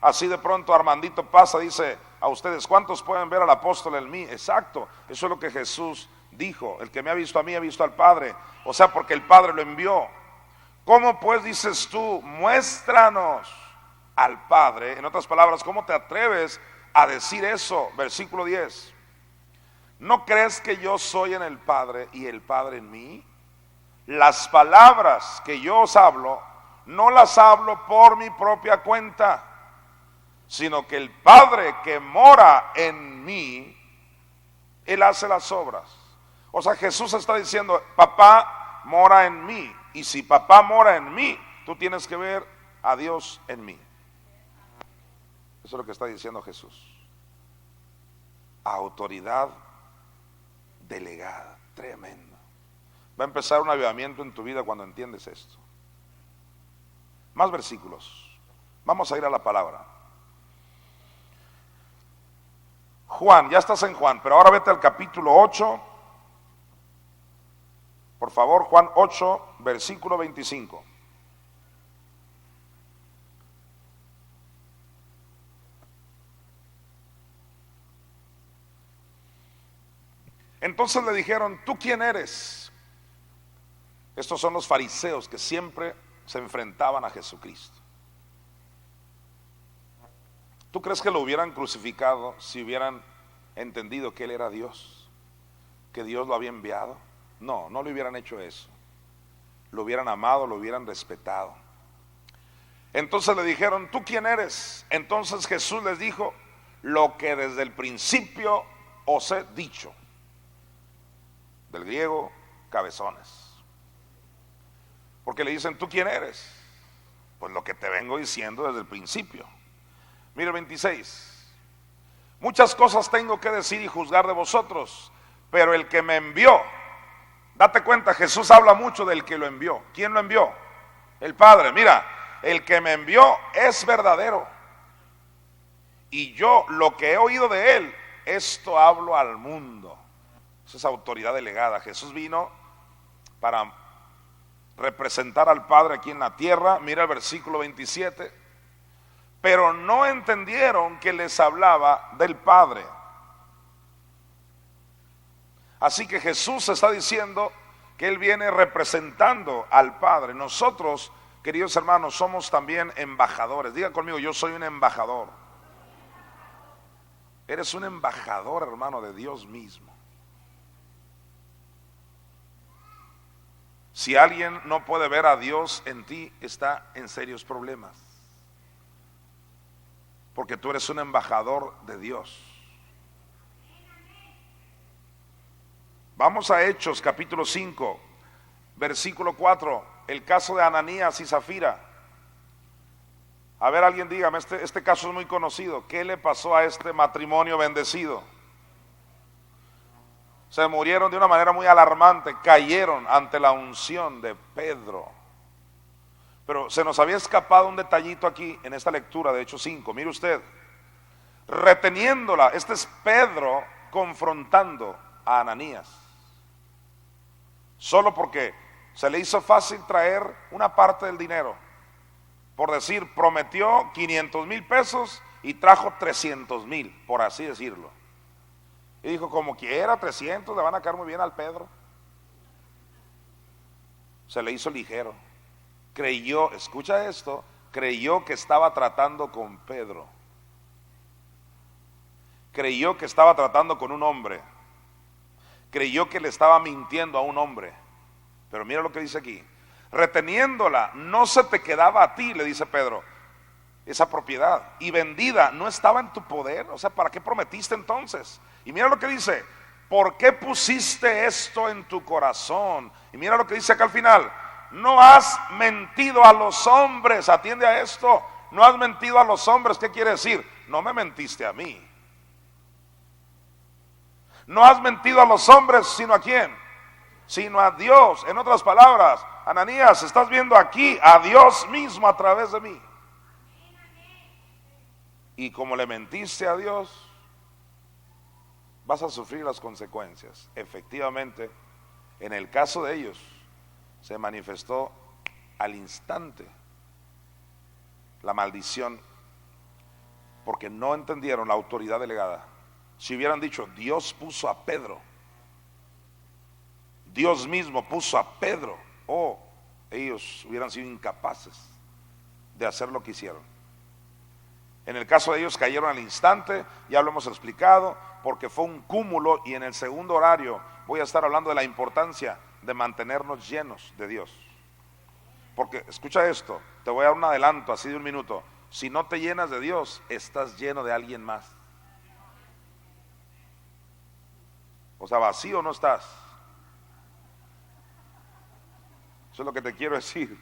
Así de pronto Armandito pasa, dice a ustedes: ¿cuántos pueden ver al apóstol en mí? Exacto, eso es lo que Jesús dijo: el que me ha visto a mí ha visto al Padre. O sea, porque el Padre lo envió. ¿Cómo pues dices tú, muéstranos al Padre? En otras palabras, ¿cómo te atreves a decir eso? Versículo 10: ¿no crees que yo soy en el Padre y el Padre en mí? Las palabras que yo os hablo, no las hablo por mi propia cuenta, sino que el Padre que mora en mí, Él hace las obras. O sea, Jesús está diciendo: papá mora en mí, y si papá mora en mí, tú tienes que ver a Dios en mí. Eso es lo que está diciendo Jesús. Autoridad delegada, tremendo. Va a empezar un avivamiento en tu vida cuando entiendes esto. Más versículos. Vamos a ir a la palabra. Juan, ya estás en Juan, pero ahora vete al capítulo 8. Por favor, Juan 8, versículo 25. Entonces le dijeron: ¿tú quién eres? Estos son los fariseos que siempre se enfrentaban a Jesucristo. ¿Tú crees que lo hubieran crucificado si hubieran entendido que Él era Dios? ¿Que Dios lo había enviado? No, no le hubieran hecho eso. Lo hubieran amado, lo hubieran respetado. Entonces le dijeron: ¿tú quién eres? Entonces Jesús les dijo: lo que desde el principio os he dicho. Del griego, cabezones. Porque le dicen: ¿tú quién eres? Pues lo que te vengo diciendo desde el principio. Mire 26. Muchas cosas tengo que decir y juzgar de vosotros, pero el que me envió, date cuenta, Jesús habla mucho del que lo envió. ¿Quién lo envió? El Padre. Mira, el que me envió es verdadero, y yo lo que he oído de él, esto hablo al mundo. Esa es autoridad delegada. Jesús vino para representar al Padre aquí en la tierra. Mira el versículo 27. Pero no entendieron que les hablaba del Padre. Así que Jesús está diciendo que Él viene representando al Padre. Nosotros, queridos hermanos, somos también embajadores. Diga conmigo: yo soy un embajador. Eres un embajador, hermano, de Dios mismo. Si alguien no puede ver a Dios en ti, está en serios problemas. Porque tú eres un embajador de Dios. Vamos a Hechos capítulo 5, versículo 4. El caso de Ananías y Zafira. A ver, alguien dígame, este caso es muy conocido. ¿Qué le pasó a este matrimonio bendecido? Se murieron de una manera muy alarmante, cayeron ante la unción de Pedro. Pero se nos había escapado un detallito aquí en esta lectura de Hechos 5. Mire usted, reteniéndola, este es Pedro confrontando a Ananías. Solo porque se le hizo fácil traer una parte del dinero. Por decir, prometió 500,000 pesos y trajo 300,000, por así decirlo. Y dijo: como quiera, 300 le van a caer muy bien al Pedro. Se le hizo ligero. Creyó, escucha esto, creyó que estaba tratando con Pedro. Creyó que estaba tratando con un hombre. Creyó que le estaba mintiendo a un hombre. Pero mira lo que dice aquí: reteniéndola, no se te quedaba a ti, le dice Pedro, esa propiedad, y vendida no estaba en tu poder. O sea, ¿para qué prometiste entonces? Y mira lo que dice: ¿por qué pusiste esto en tu corazón? Y mira lo que dice acá al final: no has mentido a los hombres. Atiende a esto: no has mentido a los hombres. ¿Qué quiere decir? No me mentiste a mí. No has mentido a los hombres, sino ¿a quién? sino a Dios. En otras palabras, Ananías, estás viendo aquí a Dios mismo a través de mí. Y como le mentiste a Dios, vas a sufrir las consecuencias. Efectivamente, en el caso de ellos, se manifestó al instante la maldición, porque no entendieron la autoridad delegada. Si hubieran dicho, Dios puso a Pedro, Dios mismo puso a Pedro, ellos hubieran sido incapaces de hacer lo que hicieron. En el caso de ellos cayeron al instante, ya lo hemos explicado, porque fue un cúmulo, y en el segundo horario voy a estar hablando de la importancia de mantenernos llenos de Dios. Porque escucha esto, te voy a dar un adelanto así de un minuto. Si no te llenas de Dios, estás lleno de alguien más. O sea, vacío no estás. Eso es lo que te quiero decir.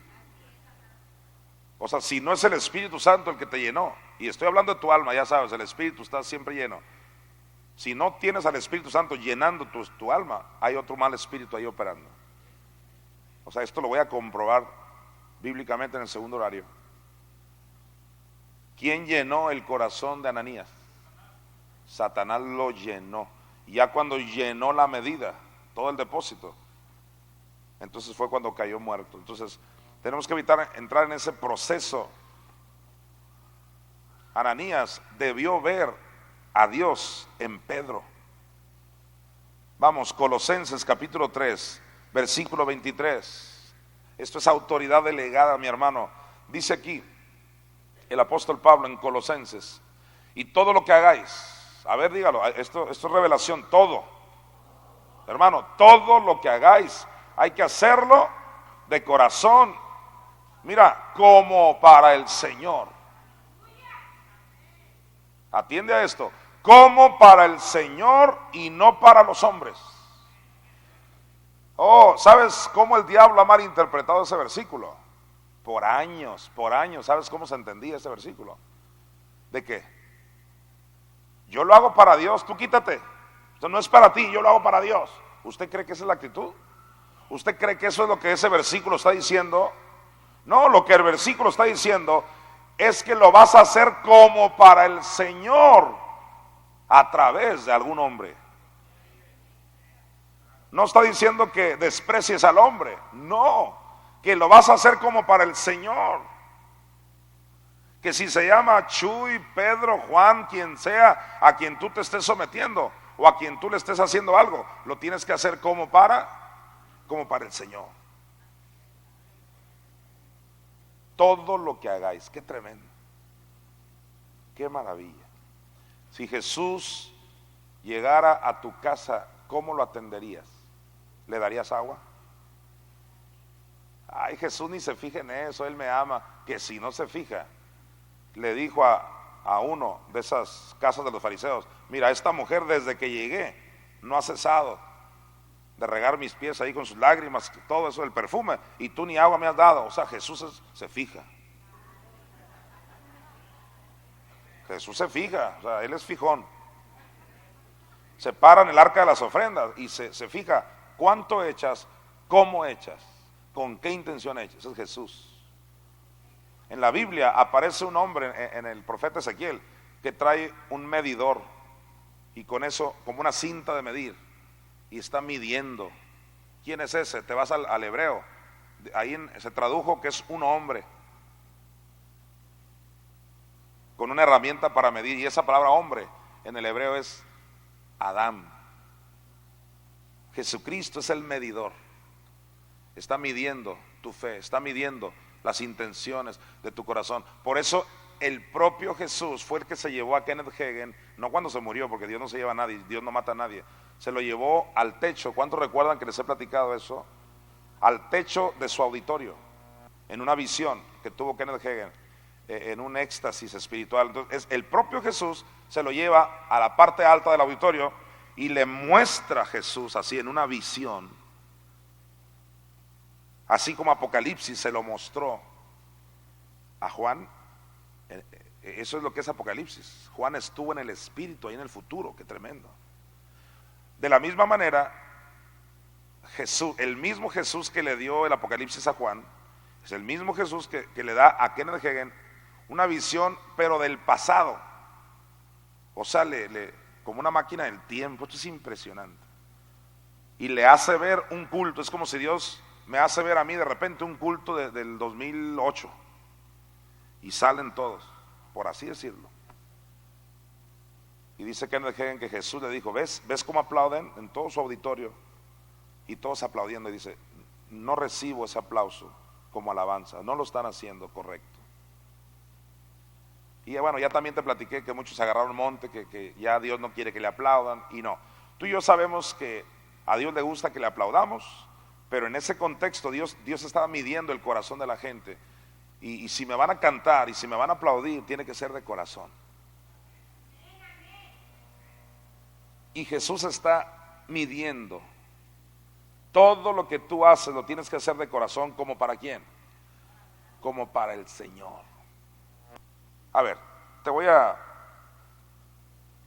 O sea, si no es el Espíritu Santo el que te llenó, y estoy hablando de tu alma, ya sabes, el Espíritu está siempre lleno. Si no tienes al Espíritu Santo llenando tu alma, hay otro mal espíritu ahí operando. O sea, esto lo voy a comprobar bíblicamente en el segundo horario. ¿Quién llenó el corazón de Ananías? Satanás lo llenó. Y ya cuando llenó la medida, todo el depósito, entonces fue cuando cayó muerto. Entonces tenemos que evitar entrar en ese proceso. Ananías debió ver a Dios en Pedro. Vamos, Colosenses capítulo 3, versículo 23. Esto es autoridad delegada, mi hermano. Dice aquí el apóstol Pablo en Colosenses: y todo lo que hagáis, a ver, dígalo, esto es revelación, todo, hermano, todo lo que hagáis, hay que hacerlo de corazón, mira, como para el Señor. Atiende a esto, como para el Señor y no para los hombres. ¿Sabes cómo el diablo ha malinterpretado ese versículo? Por años, ¿sabes cómo se entendía ese versículo? ¿De qué? Yo lo hago para Dios, tú quítate. Esto no es para ti, yo lo hago para Dios. ¿Usted cree que esa es la actitud? ¿Usted cree que eso es lo que ese versículo está diciendo? No, lo que el versículo está diciendo es que lo vas a hacer como para el Señor, a través de algún hombre. No está diciendo que desprecies al hombre, no, que lo vas a hacer como para el Señor. Que si se llama Chuy, Pedro, Juan, quien sea, a quien tú te estés sometiendo o a quien tú le estés haciendo algo, lo tienes que hacer como para el Señor. Todo lo que hagáis, qué tremendo, qué maravilla. Si Jesús llegara a tu casa, ¿cómo lo atenderías? ¿Le darías agua? Ay, Jesús ni se fija en eso, Él me ama. Que si no se fija, le dijo a uno de esas casas de los fariseos: mira, esta mujer desde que llegué no ha cesado de regar mis pies ahí con sus lágrimas, todo eso del perfume, y tú ni agua me has dado. O sea, Jesús se fija. Jesús se fija, o sea, Él es fijón. Se para en el arca de las ofrendas y se fija cuánto echas, cómo echas, con qué intención echas. Ese es Jesús. En la Biblia aparece un hombre en el profeta Ezequiel que trae un medidor, y con eso, como una cinta de medir, y está midiendo. ¿Quién es ese? Te vas al hebreo, ahí se tradujo que es un hombre con una herramienta para medir, y esa palabra hombre en el hebreo es Adán. Jesucristo es el medidor, está midiendo tu fe, está midiendo las intenciones de tu corazón. Por eso el propio Jesús fue el que se llevó a Kenneth Hagin, no cuando se murió, porque Dios no se lleva a nadie, Dios no mata a nadie, se lo llevó al techo. ¿Cuántos recuerdan que les he platicado eso? Al techo de su auditorio, en una visión que tuvo Kenneth Hagin, en un éxtasis espiritual. Entonces, el propio Jesús se lo lleva a la parte alta del auditorio y le muestra a Jesús así en una visión, así como Apocalipsis se lo mostró a Juan. Eso es lo que es Apocalipsis. Juan estuvo en el Espíritu ahí en el futuro. Qué tremendo. De la misma manera, Jesús, el mismo Jesús que le dio el Apocalipsis a Juan, es el mismo Jesús que le da a Kenneth Hagin una visión, pero del pasado. O sea, como una máquina del tiempo. Esto es impresionante. Y le hace ver un culto. Es como si Dios me hace ver a mí de repente un culto del 2008. Y salen todos, por así decirlo. Y dice Kenneth Hagin que Jesús le dijo, ¿ves cómo aplauden en todo su auditorio? Y todos aplaudiendo. Y dice, no recibo ese aplauso como alabanza. No lo están haciendo correcto. Y bueno, ya también te platiqué que muchos agarraron monte, que ya Dios no quiere que le aplaudan. Y no, tú y yo sabemos que a Dios le gusta que le aplaudamos, pero en ese contexto Dios estaba midiendo el corazón de la gente. Y si me van a cantar y si me van a aplaudir, tiene que ser de corazón. Y Jesús está midiendo. Todo lo que tú haces lo tienes que hacer de corazón. ¿Como para quién? Como para el Señor. A ver, te voy a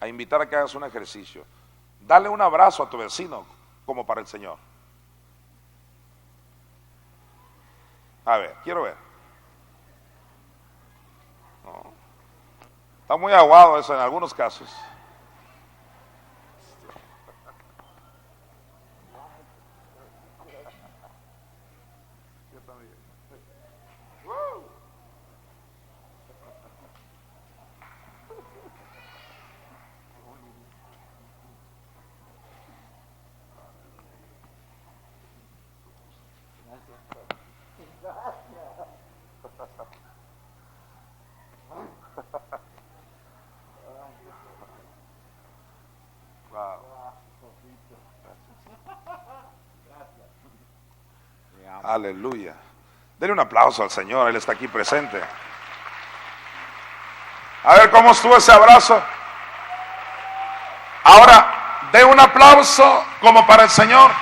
invitar a que hagas un ejercicio. Dale un abrazo a tu vecino como para el Señor. A ver, quiero ver. No. Está muy aguado eso en algunos casos. Yo también. Aleluya. Denle un aplauso al Señor, Él está aquí presente. A ver cómo estuvo ese abrazo. Ahora, dé un aplauso como para el Señor.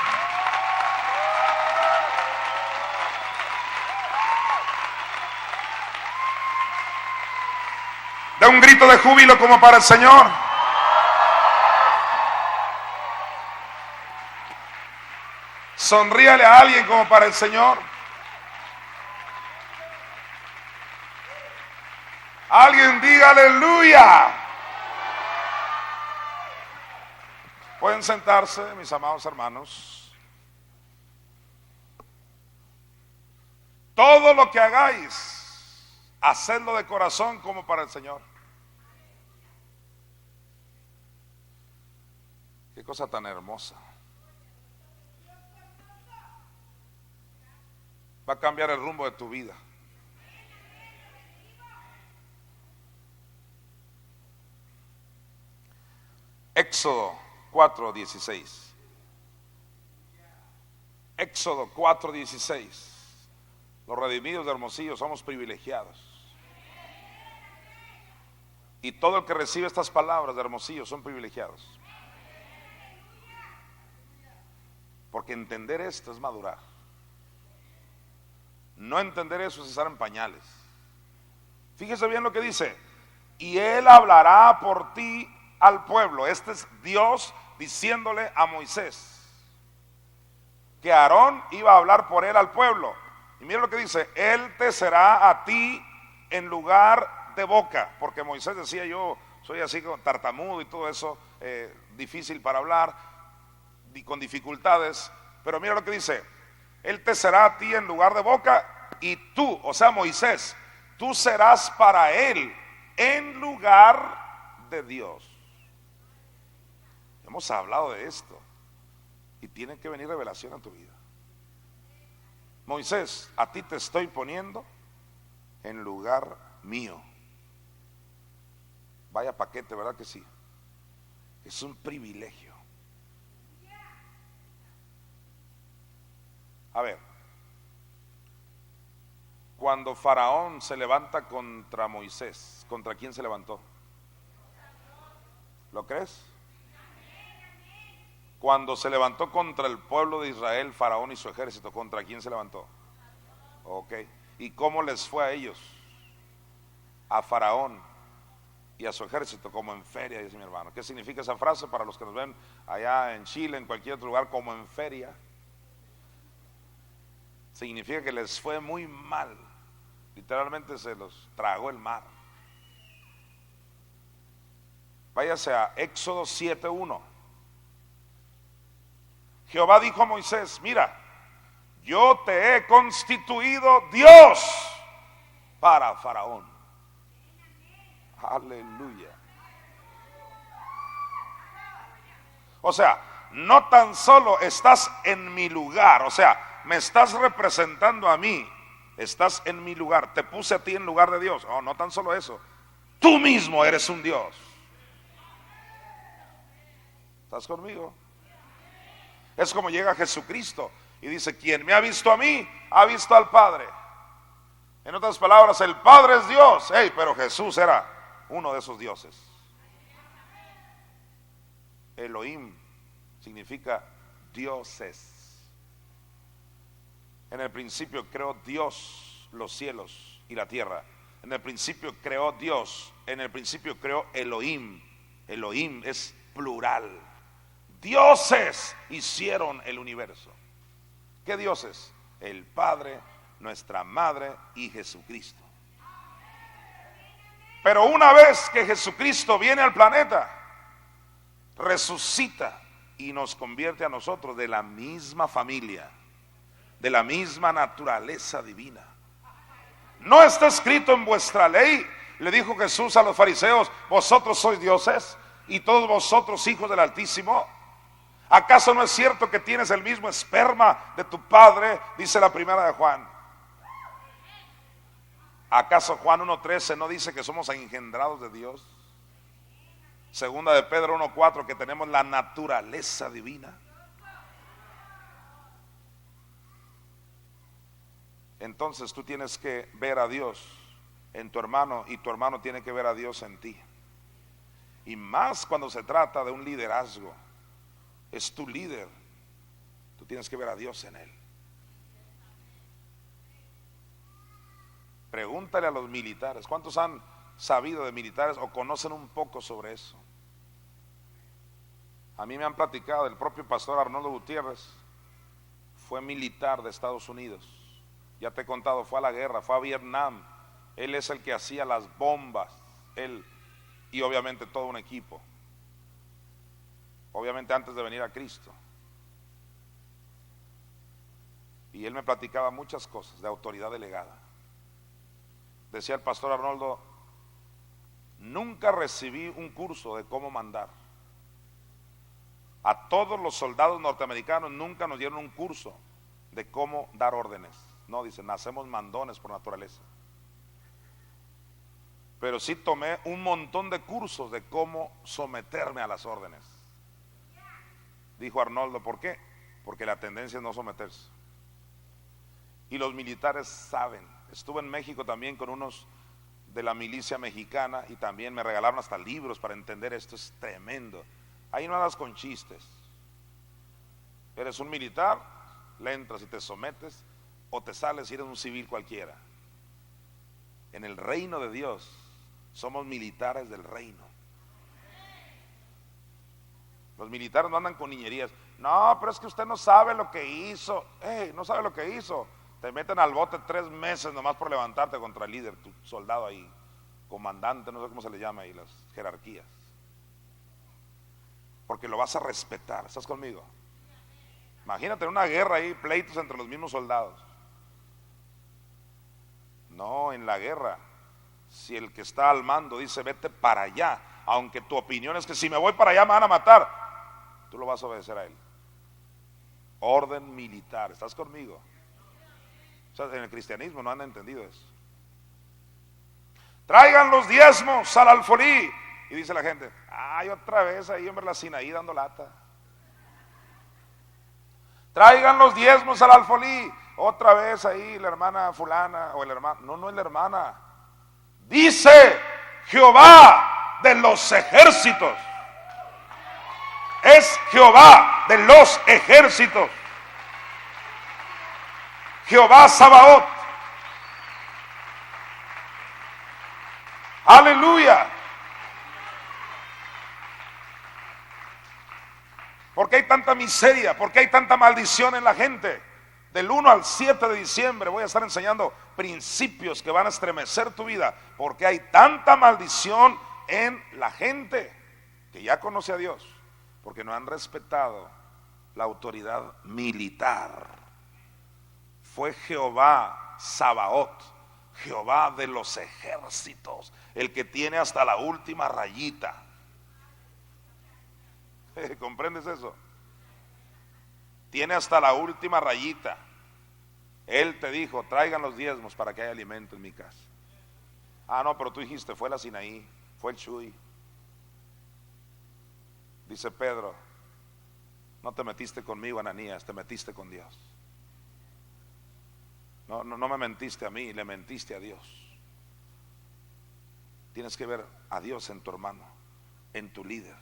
Dé un grito de júbilo como para el Señor. Sonríale a alguien como para el Señor. Alguien diga aleluya. Pueden sentarse, mis amados hermanos. Todo lo que hagáis, hacedlo de corazón como para el Señor. Qué cosa tan hermosa. Va a cambiar el rumbo de tu vida. Éxodo 4:16. Éxodo 4:16. Los redimidos de Hermosillo somos privilegiados. Y todo el que recibe estas palabras de Hermosillo son privilegiados. Porque entender esto es madurar. No entender eso es estar en pañales. Fíjese bien lo que dice. Y Él hablará por ti al pueblo. Este es Dios diciéndole a Moisés que Aarón iba a hablar por él al pueblo. Y mira lo que dice: Él te será a ti en lugar de boca. Porque Moisés decía, yo soy así tartamudo y todo eso, difícil para hablar y con dificultades. Pero mira lo que dice: Él te será a ti en lugar de boca, y tú, o sea Moisés, tú serás para él en lugar de Dios. Hemos hablado de esto y tiene que venir revelación a tu vida. Moisés, a ti te estoy poniendo en lugar mío. Vaya paquete, ¿verdad que sí? Es un privilegio. A ver, cuando Faraón se levanta contra Moisés, ¿contra quién se levantó? ¿Lo crees? Cuando se levantó contra el pueblo de Israel, Faraón y su ejército, ¿contra quién se levantó? Ok. ¿Y cómo les fue a ellos? A Faraón y a su ejército como en feria, dice mi hermano. ¿Qué significa esa frase para los que nos ven allá en Chile, en cualquier otro lugar? Como en feria. significa que les fue muy mal. Literalmente se los tragó el mar. Váyase a Éxodo 7:1. Jehová dijo a Moisés: mira, yo te he constituido Dios para Faraón. Aleluya. O sea, no tan solo estás en mi lugar, o sea, me estás representando a mí, estás en mi lugar, te puse a ti en lugar de Dios. Oh, no tan solo eso, tú mismo eres un Dios. ¿Estás conmigo? Es como llega Jesucristo y dice: quien me ha visto a mí, ha visto al Padre. En otras palabras, el Padre es Dios. Pero Jesús era uno de esos dioses. Elohim significa dioses. En el principio creó Dios los cielos y la tierra. En el principio creó Dios. En el principio creó Elohim. Elohim es plural. Dioses hicieron el universo. ¿Qué dioses? El Padre, nuestra Madre y Jesucristo. Pero una vez que Jesucristo viene al planeta, resucita y nos convierte a nosotros de la misma familia, de la misma naturaleza divina. No está escrito en vuestra ley, le dijo Jesús a los fariseos: vosotros sois dioses y todos vosotros hijos del Altísimo. ¿Acaso no es cierto que tienes el mismo esperma de tu padre? Dice la primera de Juan. ¿Acaso Juan 1:13 no dice que somos engendrados de Dios? Segunda de Pedro 1:4, que tenemos la naturaleza divina. Entonces tú tienes que ver a Dios en tu hermano y tu hermano tiene que ver a Dios en ti. Y más cuando se trata de un liderazgo. Es tu líder, tú tienes que ver a Dios en él. Pregúntale a los militares, ¿cuántos han sabido de militares o conocen un poco sobre eso? A mí me han platicado, el propio pastor Arnoldo Gutiérrez fue militar de Estados Unidos. Ya te he contado, fue a la guerra, fue a Vietnam. Él es el que hacía las bombas, él y obviamente todo un equipo. Obviamente antes de venir a Cristo. Y él me platicaba muchas cosas de autoridad delegada. Decía el pastor Arnoldo: nunca recibí un curso de cómo mandar. A todos los soldados norteamericanos nunca nos dieron un curso de cómo dar órdenes. No, dice, nacemos mandones por naturaleza. Pero sí tomé un montón de cursos de cómo someterme a las órdenes. Dijo Arnoldo, ¿por qué? Porque la tendencia es no someterse. Y los militares saben. Estuve en México también con unos de la milicia mexicana y también me regalaron hasta libros para entender esto. Es tremendo. Ahí no andas con chistes. Eres un militar, le entras y te sometes, o te sales y eres un civil cualquiera. En el reino de Dios somos militares del reino. Los militares no andan con niñerías. No, pero es que usted no sabe lo que hizo. No sabe lo que hizo. Te meten al bote 3 meses nomás por levantarte contra el líder, tu soldado ahí, comandante, no sé cómo se le llama ahí, las jerarquías. Porque lo vas a respetar. ¿Estás conmigo? Imagínate una guerra ahí, pleitos entre los mismos soldados. No, en la guerra, si el que está al mando dice vete para allá, aunque tu opinión es que si me voy para allá me van a matar, tú lo vas a obedecer a él. Orden militar. ¿Estás conmigo? O sea, en el cristianismo no han entendido eso. Traigan los diezmos al alfolí. Y dice la gente: ay, otra vez ahí, hombre, la Sinaí dando lata. Traigan los diezmos al alfolí. Otra vez ahí la hermana fulana o el hermano. No, no es la hermana. Dice Jehová de los ejércitos. Es Jehová de los ejércitos. Jehová Sabaoth. Aleluya. ¿Por qué hay tanta miseria? ¿Por qué hay tanta maldición en la gente? Del 1 al 7 de diciembre voy a estar enseñando principios que van a estremecer tu vida, porque hay tanta maldición en la gente que ya conoce a Dios, porque no han respetado la autoridad militar. Fue Jehová Sabaoth, Jehová de los ejércitos, el que tiene hasta la última rayita. ¿Comprendes eso? Tiene hasta la última rayita. Él te dijo, traigan los diezmos para que haya alimento en mi casa. Ah, no, pero tú dijiste, fue la Sinaí, fue el Chuy. Dice Pedro, no te metiste conmigo, Ananías, te metiste con Dios. No me mentiste a mí, le mentiste a Dios. Tienes que ver a Dios en tu hermano, en tu líder.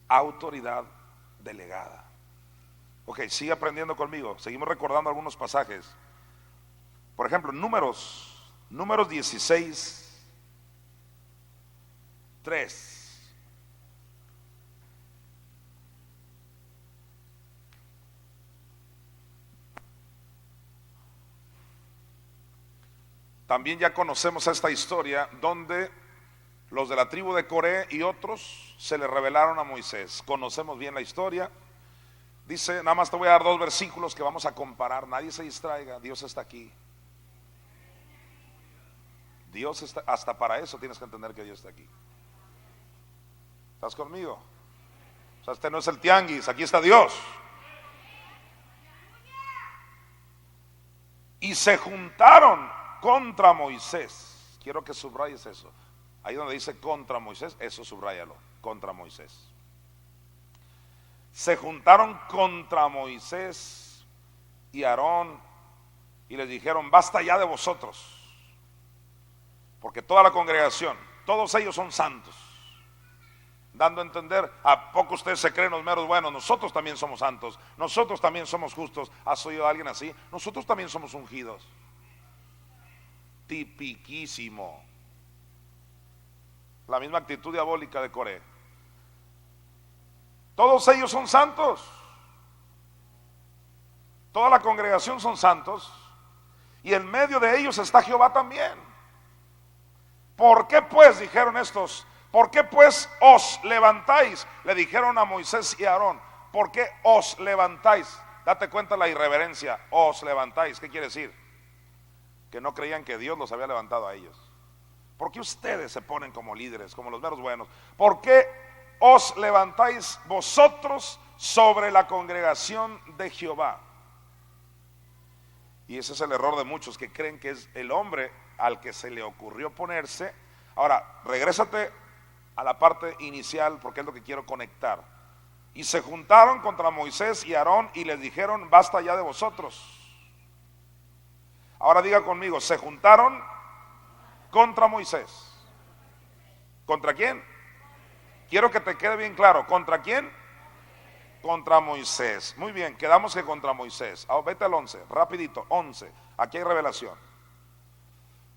Autoridad delegada. Ok, sigue aprendiendo conmigo. Seguimos recordando algunos pasajes. Por ejemplo, Números 16, 3. También ya conocemos esta historia donde los de la tribu de Coré y otros se le rebelaron a Moisés. Conocemos bien la historia. Dice, nada más te voy a dar 2 versículos que vamos a comparar. Nadie se distraiga, Dios está aquí. Dios está, hasta para eso tienes que entender que Dios está aquí. ¿Estás conmigo? O sea, este no es el tianguis, aquí está Dios. Y se juntaron contra Moisés. Quiero que subrayes eso. Ahí donde dice contra Moisés, eso subráyalo, contra Moisés. Se juntaron contra Moisés y Aarón y les dijeron, basta ya de vosotros, porque toda la congregación, todos ellos son santos, dando a entender, ¿a poco ustedes se creen los meros buenos? Nosotros también somos santos, nosotros también somos justos. ¿Has oído a alguien así? Nosotros también somos ungidos. Tipiquísimo. La misma actitud diabólica de Coré. Todos ellos son santos, toda la congregación son santos, y en medio de ellos está Jehová también. ¿Por qué pues, dijeron estos, por qué pues os levantáis? Le dijeron a Moisés y a Aarón, ¿por qué os levantáis? Date cuenta la irreverencia, os levantáis. ¿Qué quiere decir? Que no creían que Dios los había levantado a ellos. ¿Por qué ustedes se ponen como líderes, como los meros buenos? ¿Por qué os levantáis vosotros sobre la congregación de Jehová? Y ese es el error de muchos que creen que es el hombre al que se le ocurrió ponerse. Ahora, regrésate a la parte inicial porque es lo que quiero conectar. Y se juntaron contra Moisés y Aarón y les dijeron, basta ya de vosotros. Ahora diga conmigo, se juntaron contra Moisés. ¿Contra quién? Quiero que te quede bien claro, ¿contra quién? Contra Moisés. Muy bien, quedamos que contra Moisés. Vete al 11, rapidito, 11. Aquí hay revelación.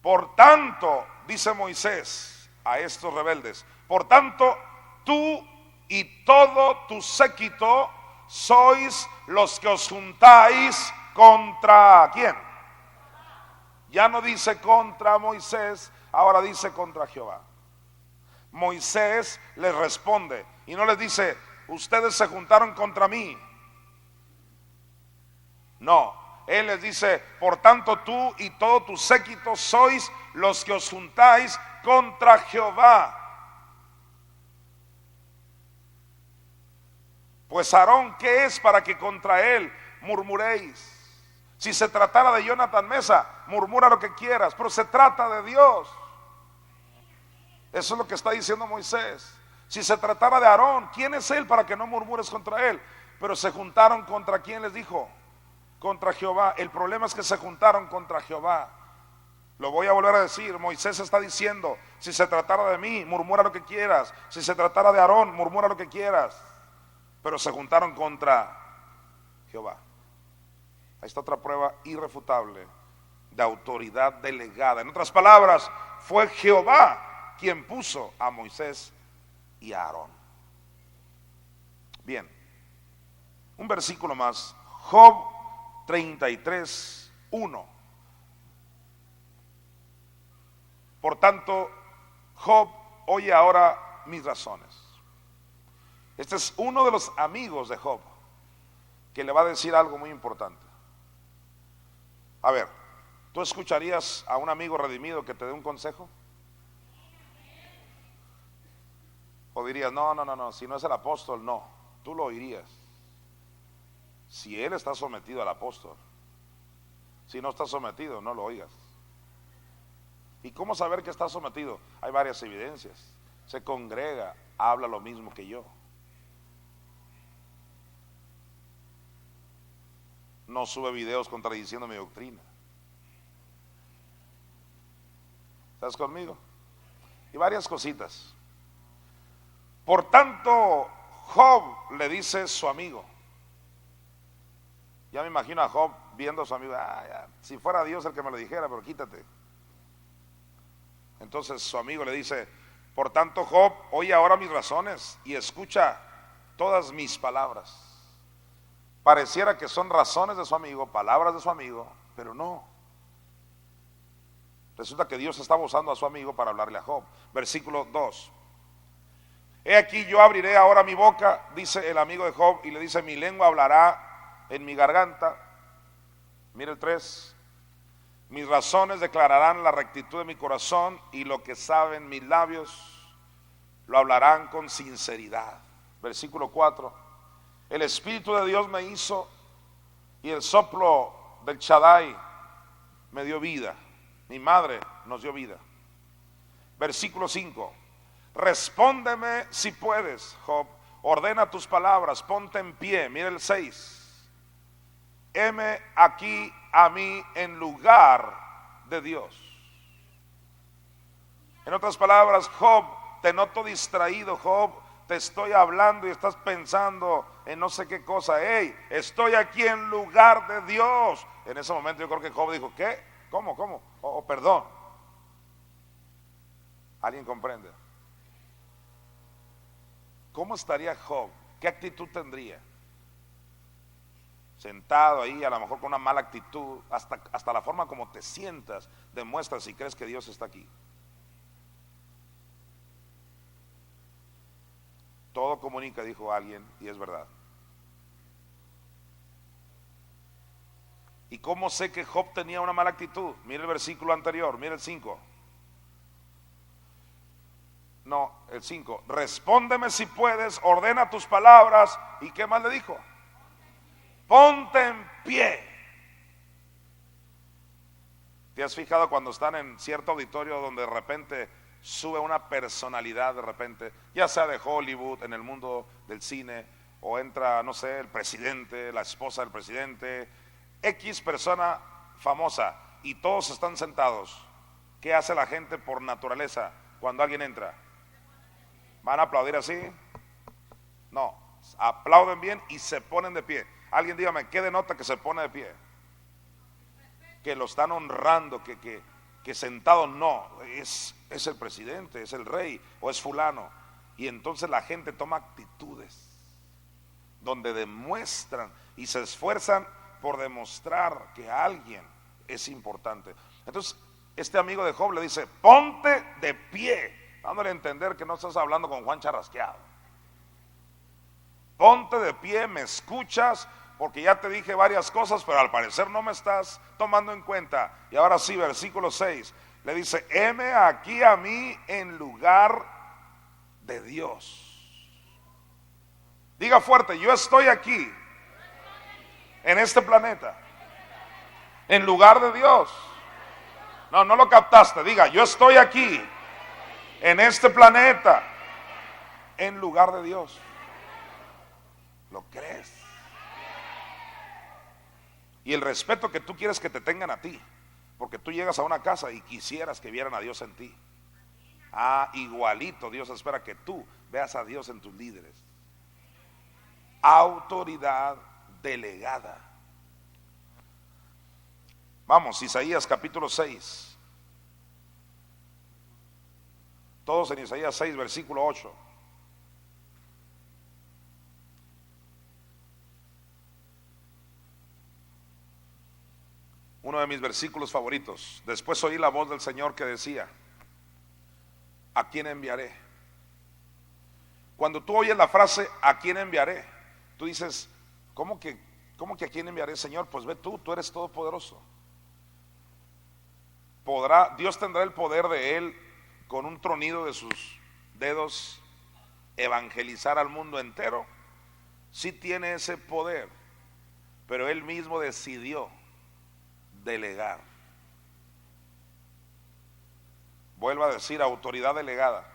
Por tanto, dice Moisés a estos rebeldes, por tanto, tú y todo tu séquito sois los que os juntáis contra ¿quién? Ya no dice contra Moisés, ahora dice contra Jehová. Moisés les responde y no les dice, ustedes se juntaron contra mí. No, él les dice, por tanto tú y todo tu séquito sois los que os juntáis contra Jehová. Pues Aarón, ¿qué es para que contra él murmuréis? Si se tratara de Jonathan Mesa, murmura lo que quieras, pero se trata de Dios. Eso es lo que está diciendo Moisés. Si se tratara de Aarón, ¿quién es él para que no murmures contra él? Pero se juntaron contra ¿quién les dijo? Contra Jehová. El problema es que se juntaron contra Jehová. Lo voy a volver a decir. Moisés está diciendo, si se tratara de mí, murmura lo que quieras. Si se tratara de Aarón, murmura lo que quieras. Pero se juntaron contra Jehová. Ahí está otra prueba irrefutable de autoridad delegada. En otras palabras, fue Jehová quien puso a Moisés y a Aarón. Bien, un versículo más. Job 33:1. Por tanto, Job, oye ahora mis razones. Este es uno de los amigos de Job que le va a decir algo muy importante. A ver, ¿tú escucharías a un amigo redimido que te dé un consejo? ¿O dirías, no, si no es el apóstol, no? Tú lo oirías si él está sometido al apóstol. Si no está sometido, no lo oigas. ¿Y cómo saber que está sometido? Hay varias evidencias. Se congrega, habla lo mismo que yo. No sube videos contradiciendo mi doctrina. ¿Estás conmigo? Y varias cositas. Por tanto, Job le dice su amigo. Ya me imagino a Job viendo a su amigo. Ya, si fuera Dios el que me lo dijera, pero quítate. Entonces su amigo le dice, por tanto, Job, oye ahora mis razones y escucha todas mis palabras. Pareciera que son razones de su amigo, palabras de su amigo, pero no. Resulta que Dios estaba usando a su amigo para hablarle a Job. Versículo 2. He aquí yo abriré ahora mi boca, dice el amigo de Job, y le dice, mi lengua hablará en mi garganta. Mira el 3. Mis razones declararán la rectitud de mi corazón, y lo que saben mis labios lo hablarán con sinceridad. Versículo 4. El Espíritu de Dios me hizo, y el soplo del Shaddai me dio vida. Mi madre nos dio vida. Versículo 5. Respóndeme si puedes, Job, ordena tus palabras, ponte en pie. Mira el 6. Heme aquí a mí en lugar de Dios. En otras palabras, Job, te noto distraído, Job, te estoy hablando y estás pensando en no sé qué cosa. Hey, estoy aquí en lugar de Dios. En ese momento yo creo que Job dijo, ¿qué? ¿Cómo? Perdón. ¿Alguien comprende? ¿Cómo estaría Job? ¿Qué actitud tendría? Sentado ahí, a lo mejor con una mala actitud, hasta la forma como te sientas demuestra si crees que Dios está aquí. Todo comunica, dijo alguien, y es verdad. ¿Y cómo sé que Job tenía una mala actitud? Mira el versículo anterior, mira el 5. No, el 5. Respóndeme si puedes, ordena tus palabras. ¿Y qué más le dijo? Ponte en pie. ¿Te has fijado cuando están en cierto auditorio donde de repente sube una personalidad, de repente, ya sea de Hollywood, en el mundo del cine, o entra, no sé, el presidente, la esposa del presidente, X persona famosa, y todos están sentados? ¿Qué hace la gente por naturaleza cuando alguien entra? ¿Van a aplaudir así? No, aplauden bien y se ponen de pie. Alguien dígame, ¿qué denota que se pone de pie? Que lo están honrando, que sentado no, es el presidente, es el rey o es fulano. Y entonces la gente toma actitudes donde demuestran y se esfuerzan por demostrar que alguien es importante. Entonces este amigo de Job le dice, ponte de pie, dándole a entender que no estás hablando con Juan Charrasqueado. Ponte de pie, me escuchas, porque ya te dije varias cosas, pero al parecer no me estás tomando en cuenta. Y ahora sí, versículo 6, le dice, heme aquí a mí en lugar de Dios. Diga fuerte, yo estoy aquí, en este planeta, en lugar de Dios. No lo captaste, diga, yo estoy aquí, en este planeta, en lugar de Dios. ¿Lo crees? Y el respeto que tú quieres que te tengan a ti, porque tú llegas a una casa y quisieras que vieran a Dios en ti. Igualito Dios espera que tú veas a Dios en tus líderes. Autoridad delegada. Vamos, Isaías capítulo 6. Todos en Isaías 6, versículo 8. uno de mis versículos favoritos. Después oí la voz del Señor que decía: ¿a quién enviaré? Cuando tú oyes la frase ¿a quién enviaré?, tú dices, ¿cómo que a quién enviaré, Señor? Pues ve tú eres todopoderoso. Dios tendrá el poder de Él, con un tronido de sus dedos, evangelizar al mundo entero. Sí tiene ese poder, pero Él mismo decidió delegar. Vuelvo a decir, autoridad delegada.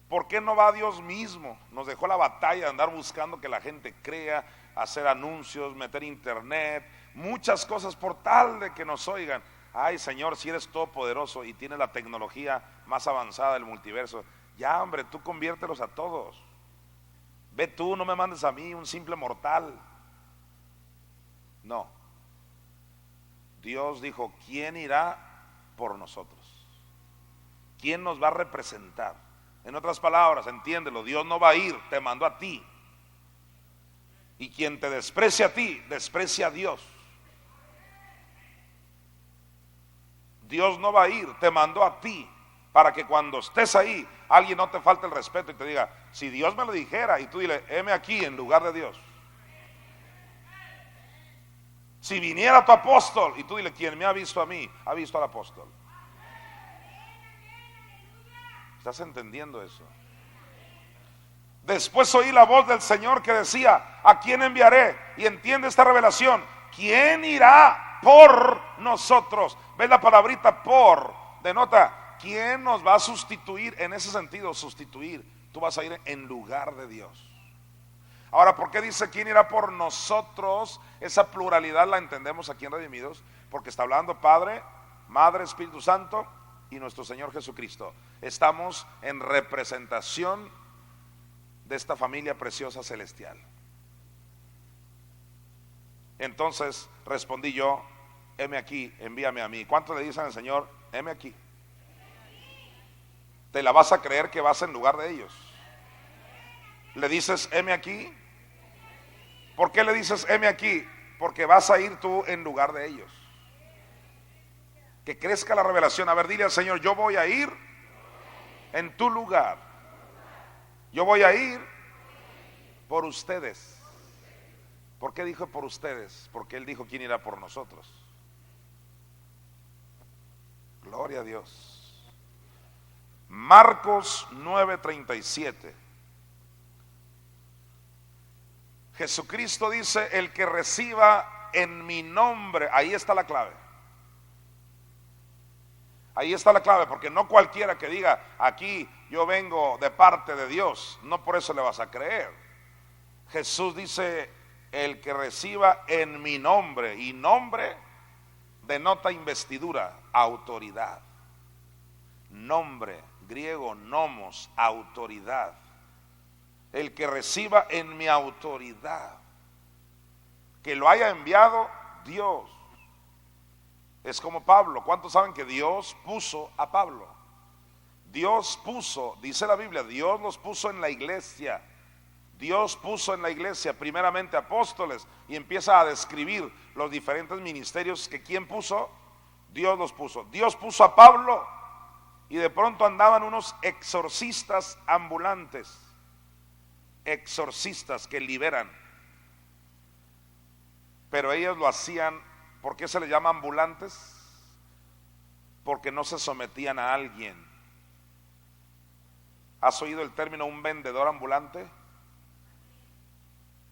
¿Por qué no va Dios mismo? Nos dejó la batalla de andar buscando que la gente crea, hacer anuncios, meter internet, muchas cosas por tal de que nos oigan. Ay, Señor, si eres todopoderoso y tienes la tecnología más avanzada del multiverso, ya, hombre, tú conviértelos a todos. Ve tú, no me mandes a mí, un simple mortal. No. Dios dijo, ¿quién irá por nosotros? ¿Quién nos va a representar? En otras palabras, entiéndelo, Dios no va a ir, te mandó a ti. Y quien te desprecia a ti, desprecia a Dios. Dios no va a ir, te mandó a ti, para que cuando estés ahí, alguien no te falte el respeto y te diga, si Dios me lo dijera, y tú dile, heme aquí en lugar de Dios. Si viniera tu apóstol, y tú dile, quien me ha visto a mí, ha visto al apóstol. ¿Estás entendiendo eso? Después oí la voz del Señor que decía, ¿a quién enviaré? Y entiende esta revelación, ¿quién irá por nosotros? ¿Ves la palabrita por? Denota, ¿quién nos va a sustituir? En ese sentido, sustituir. Tú vas a ir en lugar de Dios. Ahora, ¿por qué dice quién irá por nosotros? Esa pluralidad la entendemos aquí en Redimidos, porque está hablando Padre, Madre, Espíritu Santo y nuestro Señor Jesucristo. Estamos en representación de esta familia preciosa celestial. Entonces respondí yo, heme aquí, envíame a mí. ¿Cuántos le dicen al Señor, heme aquí? ¿Te la vas a creer que vas en lugar de ellos? ¿Le dices, heme aquí? ¿Por qué le dices, heme aquí? Porque vas a ir tú en lugar de ellos. Que crezca la revelación. A ver, dile al Señor, yo voy a ir en tu lugar. Yo voy a ir por ustedes. ¿Por qué dijo por ustedes? Porque Él dijo quién irá por nosotros. Gloria a Dios. Marcos 9:37. Jesucristo dice, el que reciba en mi nombre, ahí está la clave. Ahí está la clave, porque no cualquiera que diga, aquí yo vengo de parte de Dios, no por eso le vas a creer. Jesús dice, el que reciba en mi nombre, y nombre denota investidura, autoridad. Nombre, griego nomos, autoridad. El que reciba en mi autoridad, que lo haya enviado Dios. Es como Pablo. ¿Cuántos saben que Dios puso a Pablo? Dios puso, dice la Biblia, Dios los puso en la iglesia. Dios puso en la iglesia primeramente apóstoles, y empieza a describir los diferentes ministerios que ¿quién puso? Dios los puso. Dios puso a Pablo, y de pronto andaban unos exorcistas ambulantes. Exorcistas que liberan, pero ellos lo hacían. ¿Por qué se les llama ambulantes? Porque no se sometían a alguien. ¿Has oído el término un vendedor ambulante?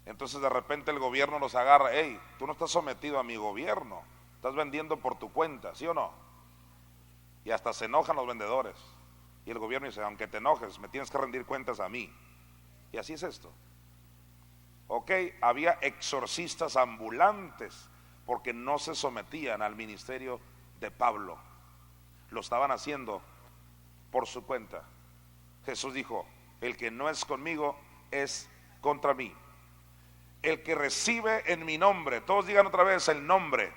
Entonces de repente el gobierno los agarra. Hey, tú no estás sometido a mi gobierno, estás vendiendo por tu cuenta, ¿sí o no? Y hasta se enojan los vendedores, y el gobierno dice, aunque te enojes, me tienes que rendir cuentas a mí. Y así es esto. Ok, había exorcistas ambulantes porque no se sometían al ministerio de Pablo. Lo estaban haciendo por su cuenta. Jesús dijo, el que no es conmigo es contra mí. El que recibe en mi nombre, todos digan otra vez el nombre.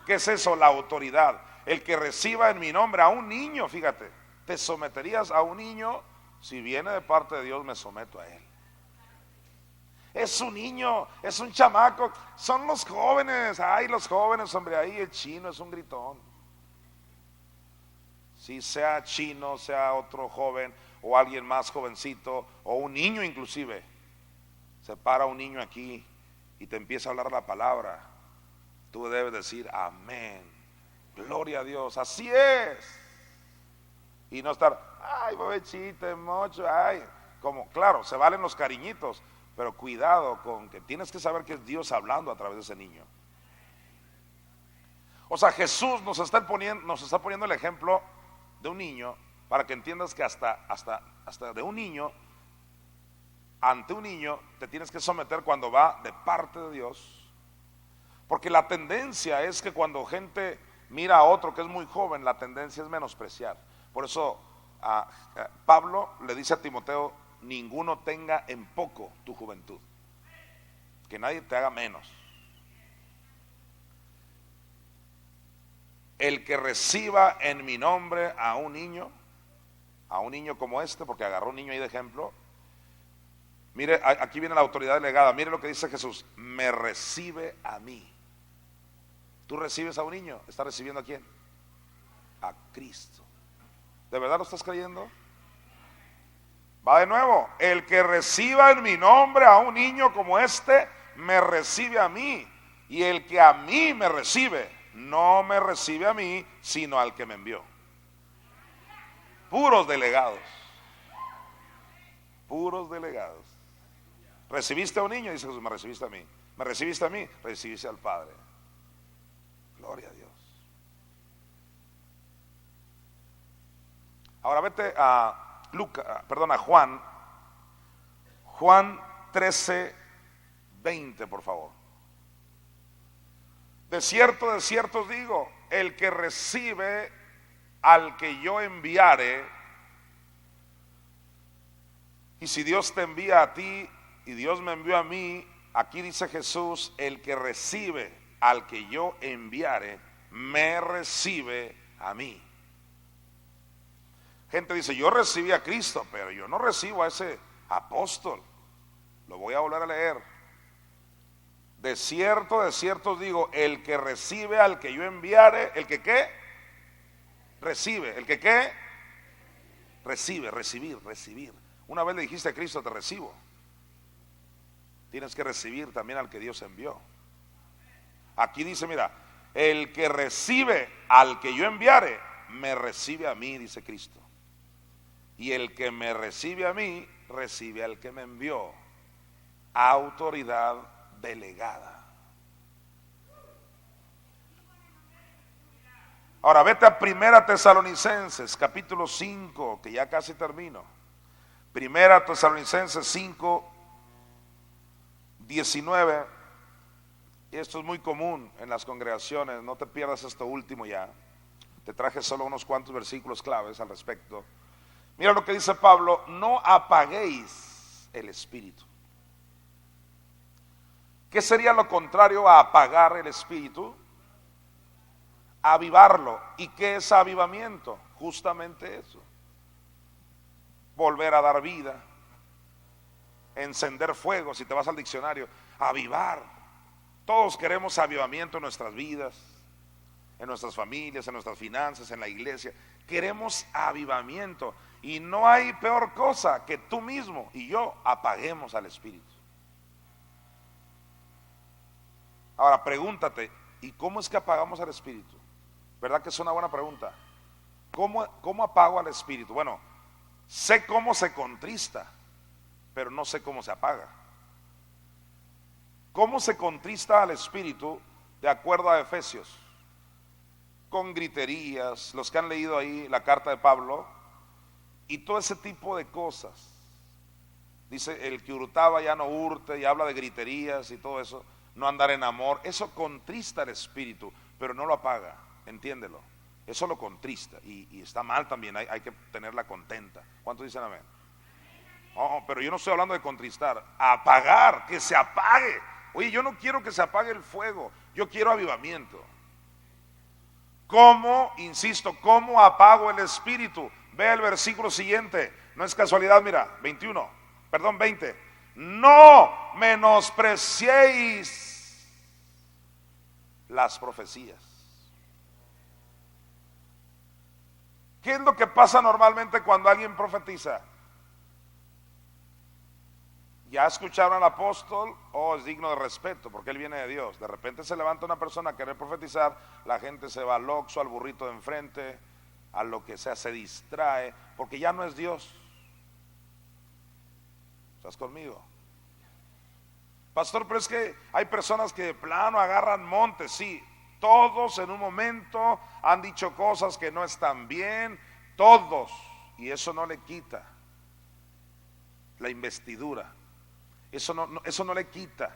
¿Qué es eso? La autoridad. El que reciba en mi nombre a un niño, fíjate, ¿te someterías a un niño? Si viene de parte de Dios, me someto a él. Es un niño, es un chamaco, son los jóvenes. Ay, los jóvenes, hombre, ahí el chino es un gritón. Si sea chino, sea otro joven o alguien más jovencito o un niño inclusive, se para un niño aquí y te empieza a hablar la palabra, tú debes decir amén, gloria a Dios, así es. Y no estar, ay, bebechita, mocho, ay, como, claro, se valen los cariñitos, pero cuidado con que tienes que saber que es Dios hablando a través de ese niño. O sea, Jesús nos está poniendo el ejemplo de un niño para que entiendas que hasta de un niño, ante un niño te tienes que someter cuando va de parte de Dios. Porque la tendencia es que cuando gente mira a otro que es muy joven, la tendencia es menospreciar. Por eso Pablo le dice a Timoteo, ninguno tenga en poco tu juventud, que nadie te haga menos. El que reciba en mi nombre a un niño como este, porque agarró un niño ahí de ejemplo. Mire, aquí viene la autoridad delegada. Mire lo que dice Jesús, me recibe a mí. Tú recibes a un niño, ¿estás recibiendo a quién? A Cristo. ¿De verdad lo estás creyendo? Va de nuevo, el que reciba en mi nombre a un niño como este, me recibe a mí. Y el que a mí me recibe, no me recibe a mí, sino al que me envió. Puros delegados. Puros delegados. ¿Recibiste a un niño? Dice Jesús, me recibiste a mí. ¿Me recibiste a mí? Recibiste al Padre. Gloria a Dios. Ahora vete a Juan 13, 20, por favor. De cierto os digo, el que recibe al que yo enviare, y si Dios te envía a ti y Dios me envió a mí, aquí dice Jesús, el que recibe al que yo enviare, me recibe a mí. Gente dice, yo recibí a Cristo, pero yo no recibo a ese apóstol. Lo voy a volver a leer. De cierto os digo, el que recibe al que yo enviare, ¿el que qué? Recibe. ¿El que qué? Recibe, recibir. Una vez le dijiste a Cristo, te recibo. Tienes que recibir también al que Dios envió. Aquí dice, mira, el que recibe al que yo enviare, me recibe a mí, dice Cristo. Y el que me recibe a mí, recibe al que me envió. Autoridad delegada. Ahora vete a Primera Tesalonicenses, capítulo 5, que ya casi termino. Primera Tesalonicenses 5, 19. Y esto es muy común en las congregaciones, no te pierdas esto último ya. Te traje solo unos cuantos versículos claves al respecto. Mira lo que dice Pablo, no apaguéis el espíritu. ¿Qué sería lo contrario a apagar el espíritu? Avivarlo. ¿Y qué es avivamiento? Justamente eso. Volver a dar vida, encender fuego. Si te vas al diccionario, avivar. Todos queremos avivamiento en nuestras vidas, en nuestras familias, en nuestras finanzas, en la iglesia. Queremos avivamiento. Y no hay peor cosa que tú mismo y yo apaguemos al espíritu. Ahora pregúntate, ¿y cómo es que apagamos al espíritu? ¿Verdad que es una buena pregunta? ¿Cómo apago al espíritu? Bueno, sé cómo se contrista, pero no sé cómo se apaga. ¿Cómo se contrista al espíritu? De acuerdo a Efesios, con griterías, los que han leído ahí la carta de Pablo, y todo ese tipo de cosas. Dice, el que hurtaba ya no hurte, y habla de griterías y todo eso, no andar en amor. Eso contrista el espíritu, pero no lo apaga, entiéndelo. Eso lo contrista, y está mal también, hay que tenerla contenta. ¿Cuántos dicen amén? Oh, pero yo no estoy hablando de contristar, apagar, que se apague. Oye, yo no quiero que se apague el fuego, yo quiero avivamiento. ¿Cómo, insisto, cómo apago el espíritu? Ve el versículo siguiente, no es casualidad, mira, 20. no menospreciéis las profecías. ¿Qué es lo que pasa normalmente cuando alguien profetiza? Ya escucharon al apóstol, es digno de respeto porque él viene de Dios. De repente se levanta una persona a querer profetizar, la gente se va al Oxxo, al burrito de enfrente, a lo que sea, se distrae, porque ya no es Dios. ¿Estás conmigo? Pastor, pero es que hay personas que de plano agarran montes. Sí, todos en un momento han dicho cosas que no están bien, todos, y eso no le quita la investidura. Eso no le quita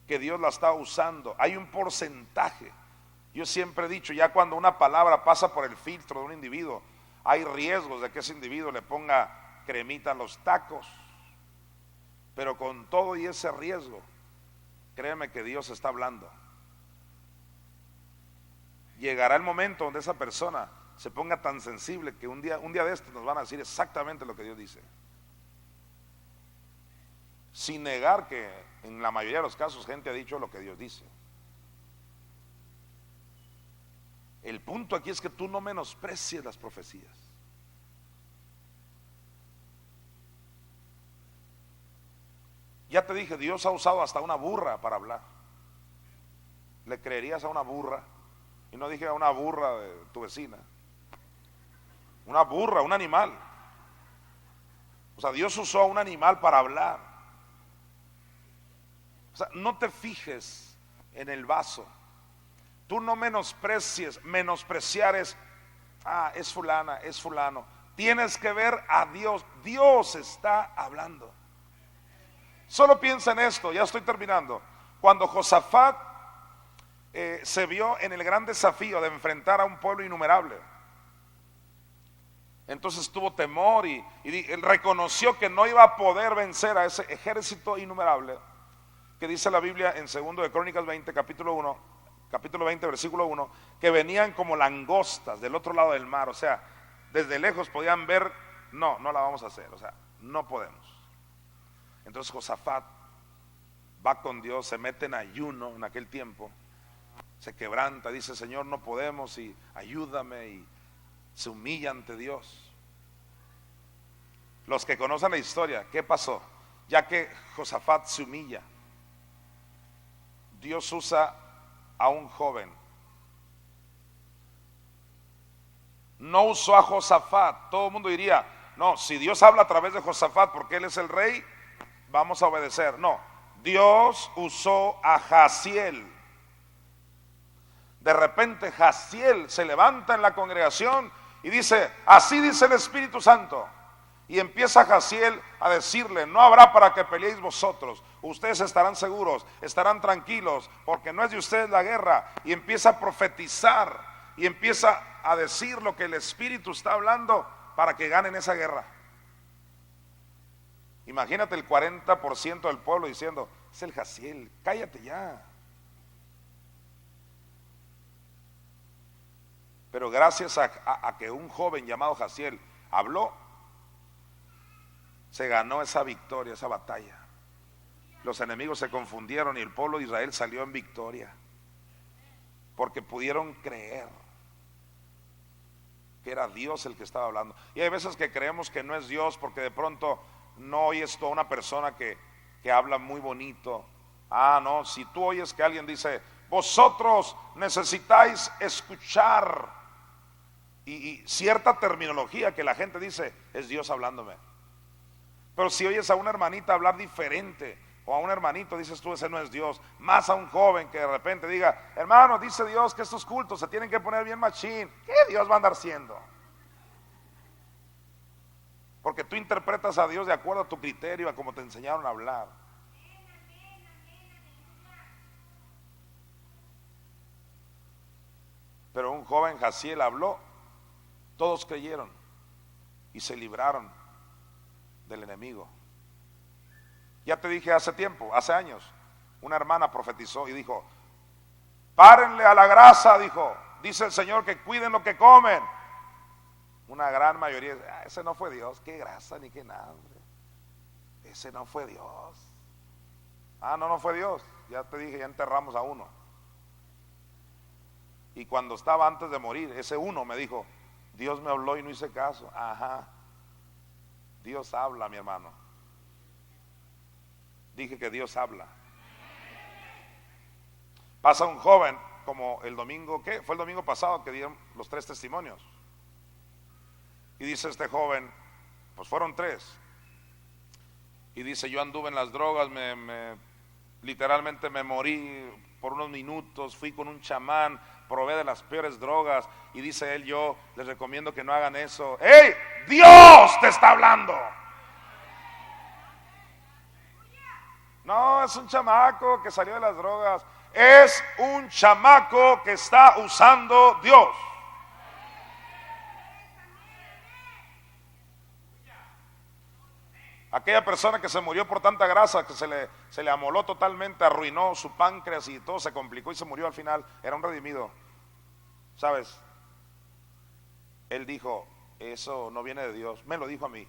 que Dios la está usando. Hay un porcentaje. Yo siempre he dicho, ya cuando una palabra pasa por el filtro de un individuo, hay riesgos de que ese individuo le ponga cremita en los tacos. Pero con todo y ese riesgo, créeme que Dios está hablando. Llegará el momento donde esa persona se ponga tan sensible que un día de estos nos van a decir exactamente lo que Dios dice. Sin negar que en la mayoría de los casos gente ha dicho lo que Dios dice. El punto aquí es que tú no menosprecies las profecías. Ya te dije, Dios ha usado hasta una burra para hablar. ¿Le creerías a una burra? Y no dije a una burra de tu vecina. Una burra, un animal. O sea, Dios usó a un animal para hablar. O sea, no te fijes en el vaso. Tú no menosprecies. Menospreciar es fulana, es fulano. Tienes que ver a Dios. Dios está hablando. Solo piensa en esto, ya estoy terminando. Cuando Josafat se vio en el gran desafío de enfrentar a un pueblo innumerable, entonces tuvo temor y él reconoció que no iba a poder vencer a ese ejército innumerable, que dice la Biblia en 2 de Crónicas 20, capítulo 20, versículo 1, que venían como langostas del otro lado del mar. O sea, desde lejos podían ver, no la vamos a hacer, o sea, no podemos. Entonces Josafat va con Dios, se mete en ayuno en aquel tiempo, se quebranta, dice: Señor, no podemos, y ayúdame, y se humilla ante Dios. Los que conocen la historia, ¿qué pasó? Ya que Josafat se humilla, Dios usa a un joven. No usó a Josafat. Todo el mundo diría: no, si Dios habla a través de Josafat porque él es el rey, vamos a obedecer. No, Dios usó a Jaziel. De repente Jaziel se levanta en la congregación y dice: así dice el Espíritu Santo. Y empieza Jaziel a decirle: no habrá para que peleéis vosotros, ustedes estarán seguros, estarán tranquilos, porque no es de ustedes la guerra. Y empieza a profetizar y empieza a decir lo que el Espíritu está hablando para que ganen esa guerra. Imagínate el 40% del pueblo diciendo: es el Jaziel, cállate ya. Pero gracias a que un joven llamado Jaziel habló, se ganó esa victoria, esa batalla. Los enemigos se confundieron y el pueblo de Israel salió en victoria, porque pudieron creer que era Dios el que estaba hablando. Y hay veces que creemos que no es Dios porque de pronto no oyes tú a una persona que habla muy bonito. No, si tú oyes que alguien dice: vosotros necesitáis escuchar, y cierta terminología que la gente dice: es Dios hablándome. Pero si oyes a una hermanita hablar diferente, o a un hermanito, dices tú: ese no es Dios. Más a un joven que de repente diga: hermano, dice Dios que estos cultos se tienen que poner bien machín. ¿Qué Dios va a andar siendo? Porque tú interpretas a Dios de acuerdo a tu criterio, a cómo te enseñaron a hablar. Pero un joven Jaziel habló, todos creyeron y se libraron del enemigo. Ya te dije hace tiempo, hace años, una hermana profetizó y dijo: párenle a la grasa, dijo, dice el Señor que cuiden lo que comen. Una gran mayoría: ese no fue Dios, qué grasa ni qué nada, hombre. ese no fue Dios. Ah, no, no fue Dios. Ya te dije, ya enterramos a uno. Y cuando estaba antes de morir, ese uno me dijo, Dios me habló y no hice caso. Ajá, Dios habla, mi hermano. Dije que Dios habla. Pasa un joven, como el domingo, ¿qué? Fue el domingo pasado que dieron los 3 testimonios. Y dice este joven, pues fueron 3. Y dice, yo anduve en las drogas, literalmente me morí por unos minutos, fui con un chamán, probé de las peores drogas. Y dice él, yo les recomiendo que no hagan eso. ¡Ey! Dios te está hablando. No, es un chamaco que salió de las drogas. Es un chamaco que está usando Dios. Aquella persona que se murió por tanta grasa, que se le amoló totalmente, arruinó su páncreas y todo se complicó y se murió al final, era un redimido. ¿Sabes? Él dijo, eso no viene de Dios. Me lo dijo a mí.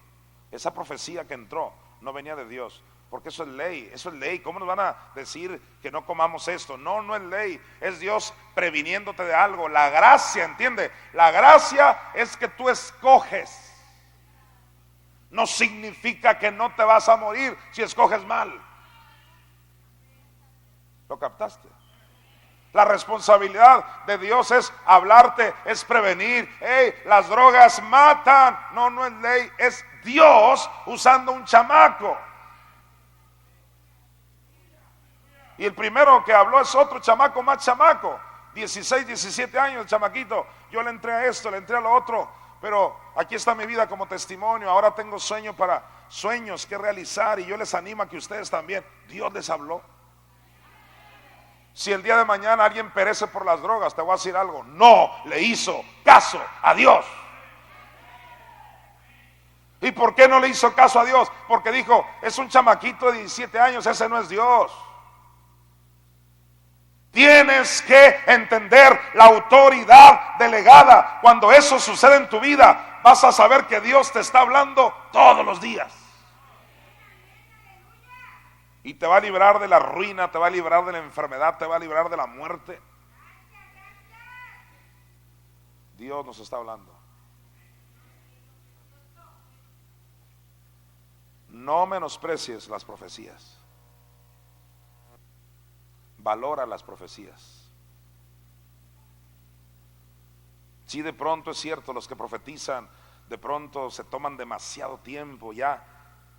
Esa profecía que entró no venía de Dios, porque eso es ley, eso es ley. ¿Cómo nos van a decir que no comamos esto? No, no es ley, es Dios previniéndote de algo. La gracia, ¿entiende? La gracia es que tú escoges. No significa que no te vas a morir si escoges mal. ¿Lo captaste? La responsabilidad de Dios es hablarte, es prevenir. Hey, las drogas matan. No, no es ley, es Dios usando un chamaco. Y el primero que habló es otro chamaco más chamaco, 16, 17 años el chamaquito. Yo le entré a esto, le entré a lo otro, pero aquí está mi vida como testimonio. Ahora tengo sueños que realizar, y yo les animo a que ustedes también. Dios les habló. Si el día de mañana alguien perece por las drogas, te voy a decir algo, no le hizo caso a Dios. ¿Y por qué no le hizo caso a Dios? Porque dijo, es un chamaquito de 17 años, ese no es Dios. Tienes que entender la autoridad delegada. Cuando eso sucede en tu vida, vas a saber que Dios te está hablando todos los días. Y te va a librar de la ruina, te va a librar de la enfermedad, te va a librar de la muerte. Dios nos está hablando. No menosprecies las profecías. Valora las profecías. Si de pronto es cierto, los que profetizan de pronto se toman demasiado tiempo, ya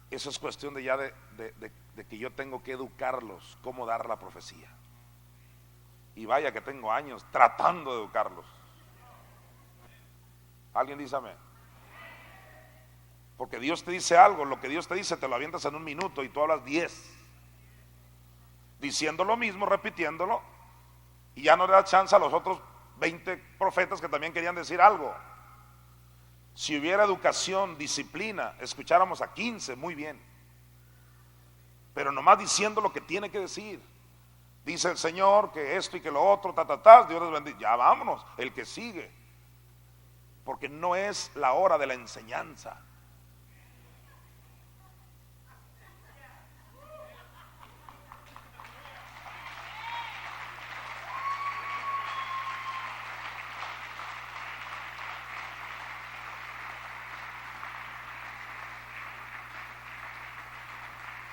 eso es cuestión de que yo tengo que educarlos cómo dar la profecía. Y vaya que tengo años tratando de educarlos. ¿Alguien dice amén? Porque Dios te dice algo, lo que Dios te dice te lo avientas en un minuto y tú hablas 10 diciendo lo mismo, repitiéndolo, y ya no le da chance a los otros 20 profetas que también querían decir algo. Si hubiera educación, disciplina, escucháramos a 15, muy bien, pero nomás diciendo lo que tiene que decir. Dice el Señor que esto y que lo otro, Dios les bendiga. Ya vámonos, el que sigue, porque no es la hora de la enseñanza.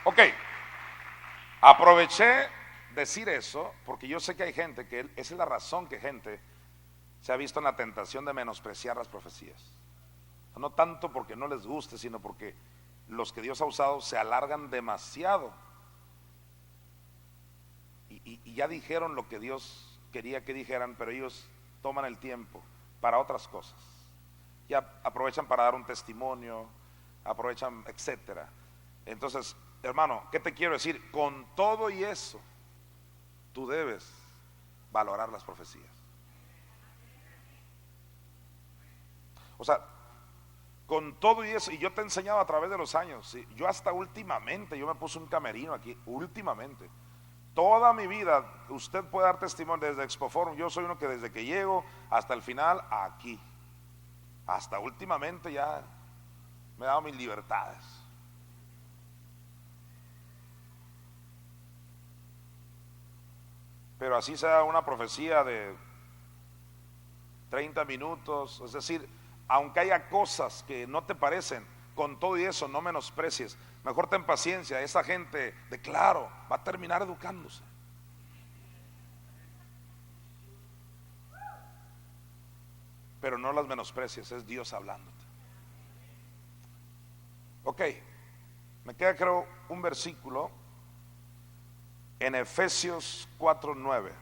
Ok, aproveché decir eso porque yo sé que hay gente que esa es la razón que gente se ha visto en la tentación de menospreciar las profecías. No tanto porque no les guste, sino porque los que Dios ha usado se alargan demasiado y ya dijeron lo que Dios quería que dijeran, pero ellos toman el tiempo para otras cosas. Ya aprovechan para dar un testimonio, aprovechan, etcétera. Entonces, hermano, ¿qué te quiero decir? Con todo y eso, tú debes valorar las profecías. O sea, con todo y eso, y yo te he enseñado a través de los años, ¿sí? Yo hasta últimamente, yo me puse un camerino aquí, últimamente. Toda mi vida, usted puede dar testimonio desde Expoforum, yo soy uno que desde que llego hasta el final, aquí. Hasta últimamente ya me he dado mis libertades. pero así sea una profecía de 30 minutos, es decir, aunque haya cosas que no te parecen, con todo y eso no menosprecies, mejor ten paciencia. Esa gente, declaro, va a terminar educándose. Pero no las menosprecies, es Dios hablándote. Ok, me queda creo un versículo en Efesios 4:9.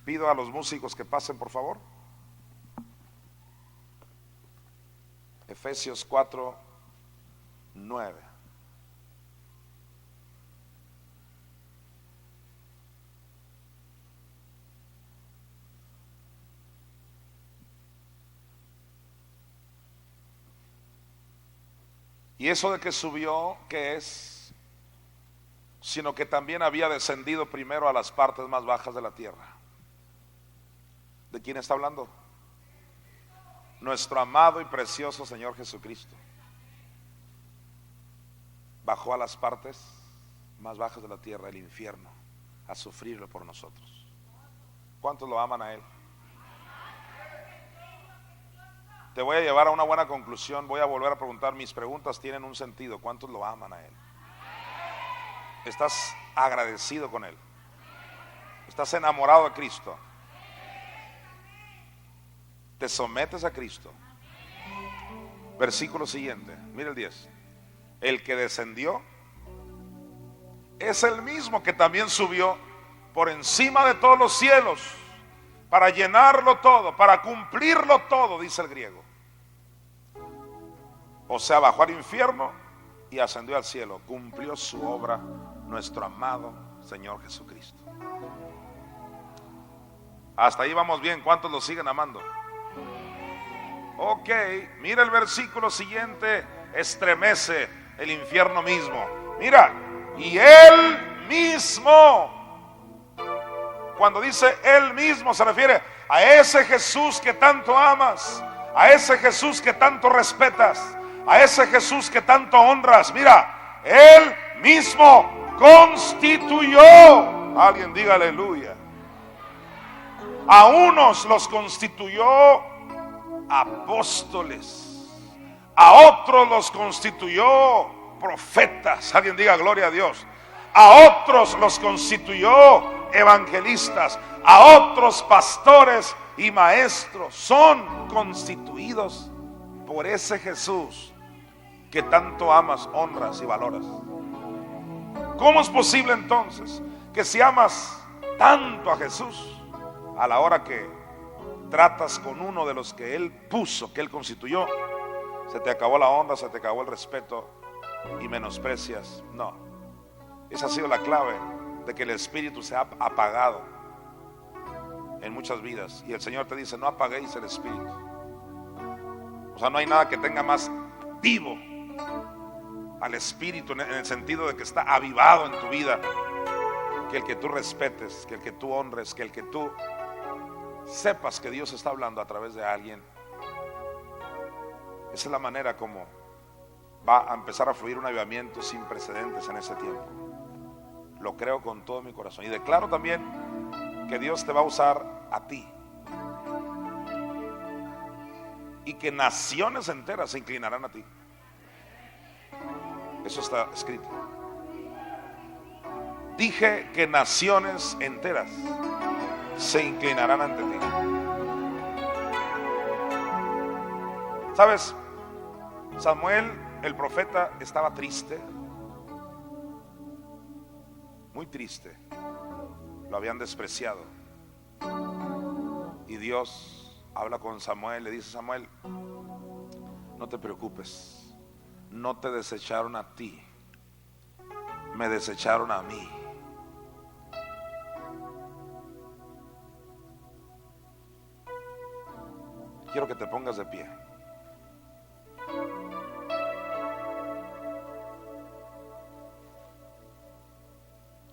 Pido a los músicos que pasen, por favor. Efesios 4:9. Y eso de que subió, ¿qué es? Sino que también había descendido primero a las partes más bajas de la tierra. ¿De quién está hablando? Nuestro amado y precioso Señor Jesucristo bajó a las partes más bajas de la tierra, el infierno, a sufrirlo por nosotros. ¿Cuántos lo aman a Él? Te voy a llevar a una buena conclusión. Voy a volver a preguntar, mis preguntas tienen un sentido. ¿Cuántos lo aman a Él? ¿Estás agradecido con Él? ¿Estás enamorado de Cristo? ¿Te sometes a Cristo? Versículo siguiente, mira el 10. El que descendió es el mismo que también subió por encima de todos los cielos para llenarlo todo, para cumplirlo todo, dice el griego. O sea, bajó al infierno y ascendió al cielo. Cumplió su obra nuestro amado Señor Jesucristo. Hasta ahí vamos bien. ¿Cuántos lo siguen amando? Ok, mira el versículo siguiente. Estremece el infierno mismo. Mira, y Él mismo. Cuando dice Él mismo se refiere a ese Jesús que tanto amas, a ese Jesús que tanto respetas, a ese Jesús que tanto honras. Mira, Él mismo constituyó, alguien diga aleluya, a unos los constituyó apóstoles, a otros los constituyó profetas, alguien diga gloria a Dios, a otros los constituyó evangelistas, a otros pastores y maestros. Son constituidos por ese Jesús que tanto amas, honras y valoras. ¿Cómo es posible entonces que si amas tanto a Jesús, a la hora que tratas con uno de los que Él puso, que Él constituyó, se te acabó la honra, se te acabó el respeto y menosprecias? No, esa ha sido la clave de que el Espíritu se ha apagado en muchas vidas. Y el Señor te dice: no apaguéis el Espíritu. O sea, no hay nada que tenga más vivo al Espíritu, en el sentido de que está avivado en tu vida, que el que tú respetes, que el que tú honres, que el que tú sepas que Dios está hablando a través de alguien. Esa es la manera como va a empezar a fluir un avivamiento sin precedentes en ese tiempo. Lo creo con todo mi corazón. Y declaro también que Dios te va a usar a ti, y que naciones enteras se inclinarán a ti. Eso está escrito. Dije que naciones enteras se inclinarán ante ti. ¿Sabes? Samuel, el profeta, estaba triste, muy triste. Lo habían despreciado. Y Dios habla con Samuel, le dice: Samuel, no te preocupes, no te desecharon a ti, me desecharon a mí. Quiero que te pongas de pie.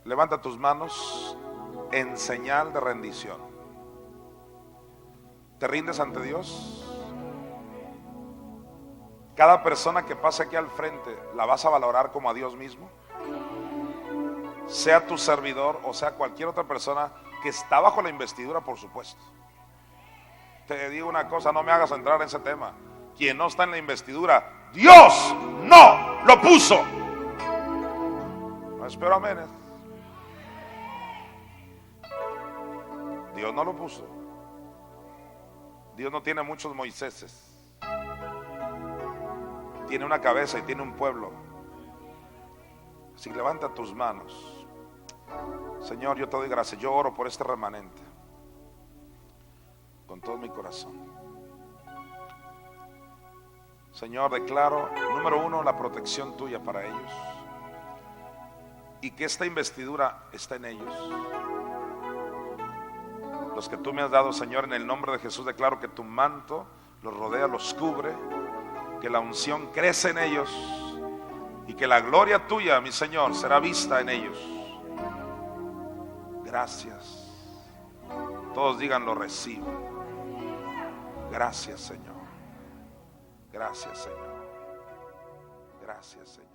Levanta tus manos en señal de rendición. ¿Te rindes ante Dios? Cada persona que pase aquí al frente, ¿la vas a valorar como a Dios mismo? sea tu servidor o sea cualquier otra persona que está bajo la investidura, por supuesto. Te digo una cosa, no me hagas entrar en ese tema. Quien no está en la investidura, Dios no lo puso. No espero aménes. Dios no lo puso. Dios no tiene muchos Moiséses. Tiene una cabeza y tiene un pueblo. Así que levanta tus manos. Señor, yo te doy gracias. Yo oro por este remanente con todo mi corazón. Señor, declaro, número uno, la protección tuya para ellos, y que esta investidura está en ellos. Los que tú me has dado, Señor, en el nombre de Jesús, declaro que tu manto los rodea, los cubre, que la unción crece en ellos y que la gloria tuya, mi Señor, será vista en ellos. Gracias. Todos digan, lo recibo. Gracias, Señor. Gracias, Señor. Gracias, Señor.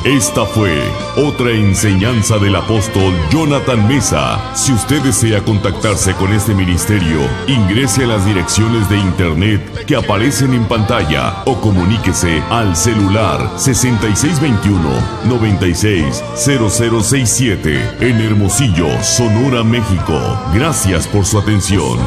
Esta fue otra enseñanza del apóstol Jonathan Mesa. Si usted desea contactarse con este ministerio, ingrese a las direcciones de internet que aparecen en pantalla o comuníquese al celular 6621-960067 en Hermosillo, Sonora, México. Gracias por su atención.